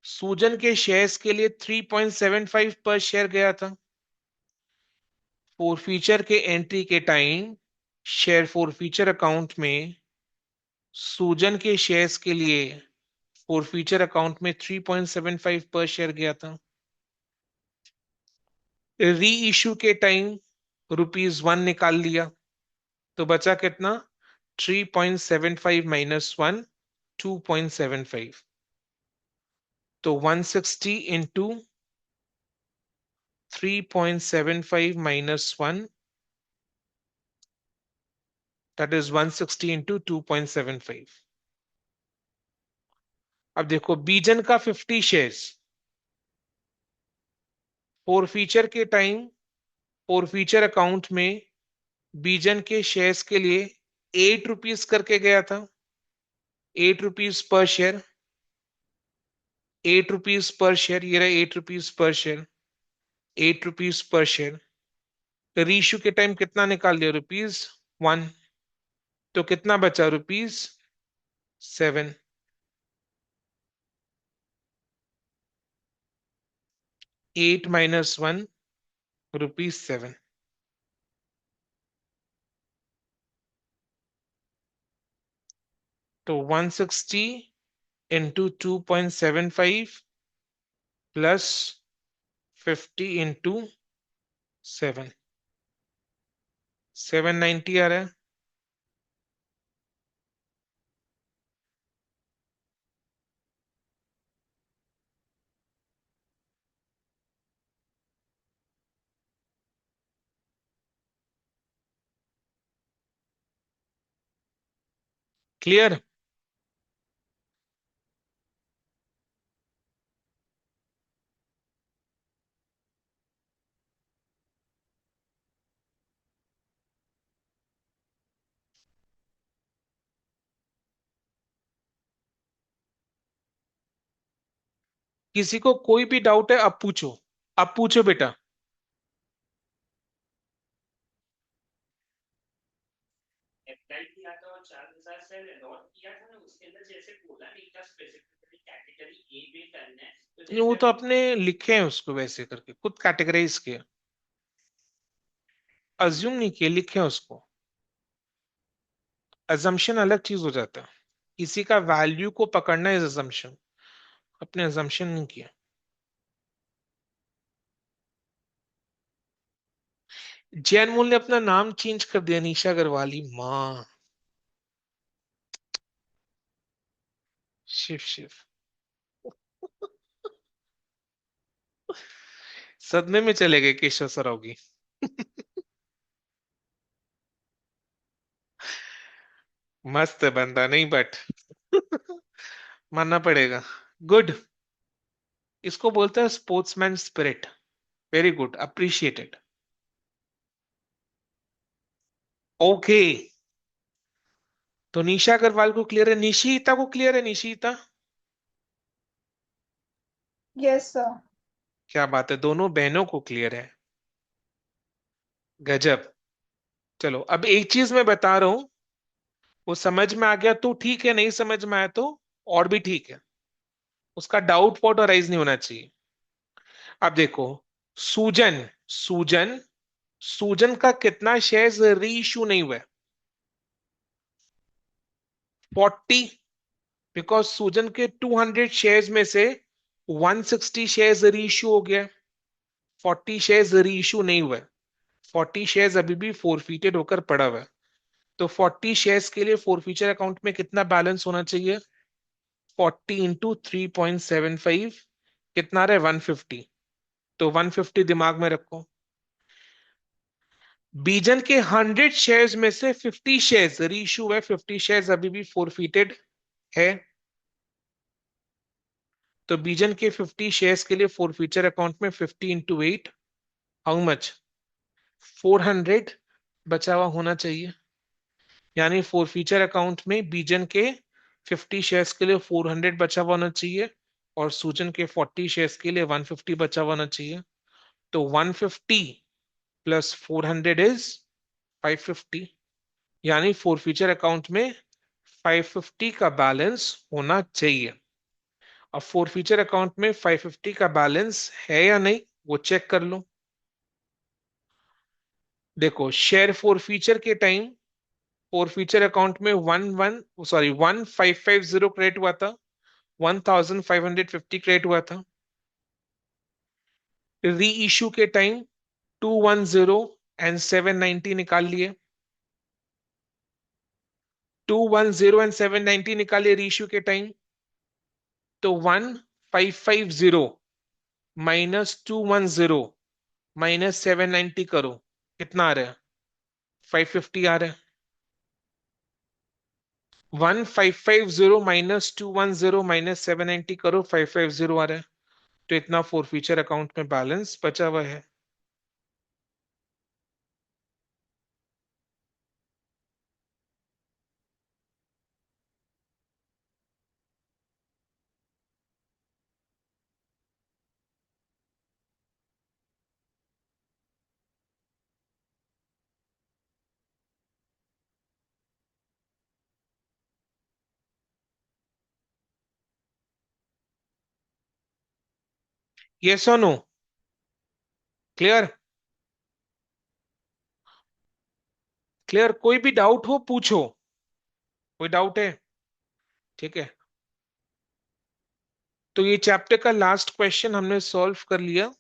सूजन के शेयर्स के लिए 3.75 पर शेयर गया था. फॉर फ्यूचर के एंट्री के time share forfeiture account में सूजन के शेयर्स के लिए फॉर फ्यूचर अकाउंट में 3.75 पर शेयर गया था. री इशू के टाइम ₹1 निकाल लिया, तो बचा कितना? 3.75 माइनस 1, 2.75. तो 160 into 3.75 minus 1, that is 160 into 2.75. अब देखो बीजन का 50 शेयर्स फॉर फ्यूचर के टाइम फॉर फ्यूचर अकाउंट में बीजन के शेयर्स के लिए ₹8 करके गया था, ₹8 पर शेयर, ₹8 पर शेयर, ये रहा ₹8 पर शेयर, ₹8 पर शेयर। रीइश्यू के टाइम कितना निकाल लिया? ₹1। तो कितना बचा? ₹7। 8 माइनस 1, ₹7। तो 160 इंटू 2.75 प्लस 50 इंटू 7, 790 आ रहा है। क्लियर? किसी को कोई भी डाउट है अब पूछो, अब पूछो बेटा। अप्लाई किया था और 4,000 से अलॉट किया था ना, उसके अंदर जैसे बोला नहीं था स्पेसिफिकली कैटेगरी ए में करना है, तो नहीं, वो जैसे तो अपने लिखे हैं उसको वैसे करके, खुद कैटेगराइज किया, अज्यूम नहीं किया, लिखे हैं उसको। अजम्पशन अलग चीज हो जाता है, किसी का वैल्यू को पकड़ना इज अजम्पशन, अपने अजम्पशन नहीं किया। जैन मूल ने अपना नाम चेंज कर दिया, निशा अग्रवाली माँ। शिव शिव। सदमे में चले गए केशव सरावगी। मस्त है बंदा, नहीं बट मानना पड़ेगा। गुड। इसको बोलते हैं sportsman spirit. Very good, appreciated. Okay. तो निशा अग्रवाल को क्लियर है, निशिता को क्लियर है? Nishita, yes sir. क्या बात है, दोनों बहनों को क्लियर है। गजब। चलो अब एक चीज मैं बता रहा हूं, वो समझ में आ गया तो ठीक है, नहीं समझ में आया तो और भी ठीक है, उसका डाउट पॉट अराइज नहीं होना चाहिए। अब देखो, सूजन सूजन सूजन का कितना शेयर्स री इशू नहीं हुआ? 40। बिकॉज सूजन के 200 शेयर्स में से 160 शेयर्स री इशू हो गया, 40 शेयर्स री इशू नहीं हुआ। 40 शेयर्स अभी भी फोरफीटेड होकर पड़ा हुआ है। तो 40 शेयर्स के लिए फोरफीचर अकाउंट में कितना बैलेंस होना चाहिए? 40 इंटू 3.75, कितना रहे? 150। तो 150 दिमाग में रखो। बीजन के 100 शेयर्स में से 50 शेयर्स रीइश्यू है, 50 शेयर्स अभी भी फोरफीटेड है। तो बीजन के 50 शेयर्स के लिए फोरफीचर अकाउंट में 50 इंटू 8, हाउ मच? 400 बचा हुआ होना चाहिए। यानी फोरफीचर अकाउंट में बीजन के 50 शेयर्स के लिए 400 बचा हुआ होना चाहिए, और सूजन के 40 शेयर्स के लिए 150 बचा हुआ होना चाहिए। तो 150 प्लस 400 इज 550। यानी फोरफीचर अकाउंट में 550 का बैलेंस होना चाहिए। अब फोरफीचर अकाउंट में 550 का बैलेंस है या नहीं वो चेक कर लो। देखो, शेयर फोरफीचर के टाइम फोरफीचर अकाउंट में 1550 क्रेडिट हुआ था, 1550 क्रेडिट हुआ था। री इशू के टाइम 210 एंड 790 निकाल लिए, 210 एंड 790 निकालिए री इशू के टाइम। तो 1550 माइनस 210 माइनस 790 करो, कितना आ रहा है? 550 आ रहा है। 1550 माइनस 210 माइनस 790 करो, 550 आ रहा है। तो इतना फोरफीचर अकाउंट में बैलेंस बचा हुआ है। यस और नो? क्लियर? क्लियर? कोई भी डाउट हो पूछो। कोई डाउट है? ठीक है, तो ये चैप्टर का लास्ट क्वेश्चन हमने सॉल्व कर लिया।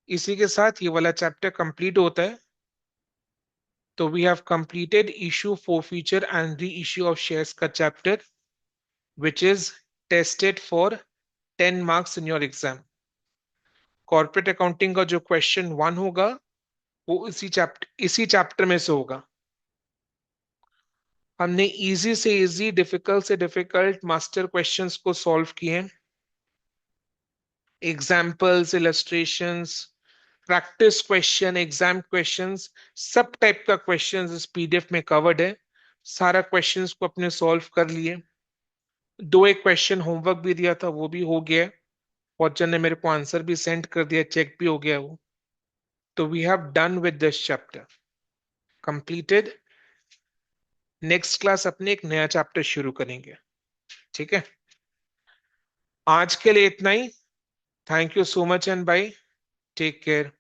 इसी के साथ ये वाला चैप्टर कंप्लीट होता है। तो we have completed issue forfeiture and reissue of shares का चैप्टर, which is tested for 10 marks in your exam. Corporate accounting का जो क्वेश्चन 1 होगा वो इसी चैप्टर में से होगा। हमने इजी से इजी, डिफिकल्ट से डिफिकल्ट मास्टर क्वेश्चंस को सॉल्व किए। Examples, illustrations, practice question, exam questions, सब टाइप का क्वेश्चंस इस पीडीएफ में कवर्ड है। सारा क्वेश्चंस को अपने सॉल्व कर लिए। दो एक क्वेश्चन होमवर्क भी दिया था, वो भी हो गया है। वॉचर ने मेरे को आंसर भी सेंड कर दिया, चेक भी हो गया वो। तो we have done with this chapter, completed. Next class अपने एक नया चैप्टर शुरू करेंगे। ठीक है, आज के लिए इतना ही। Thank you so much and bye, take care.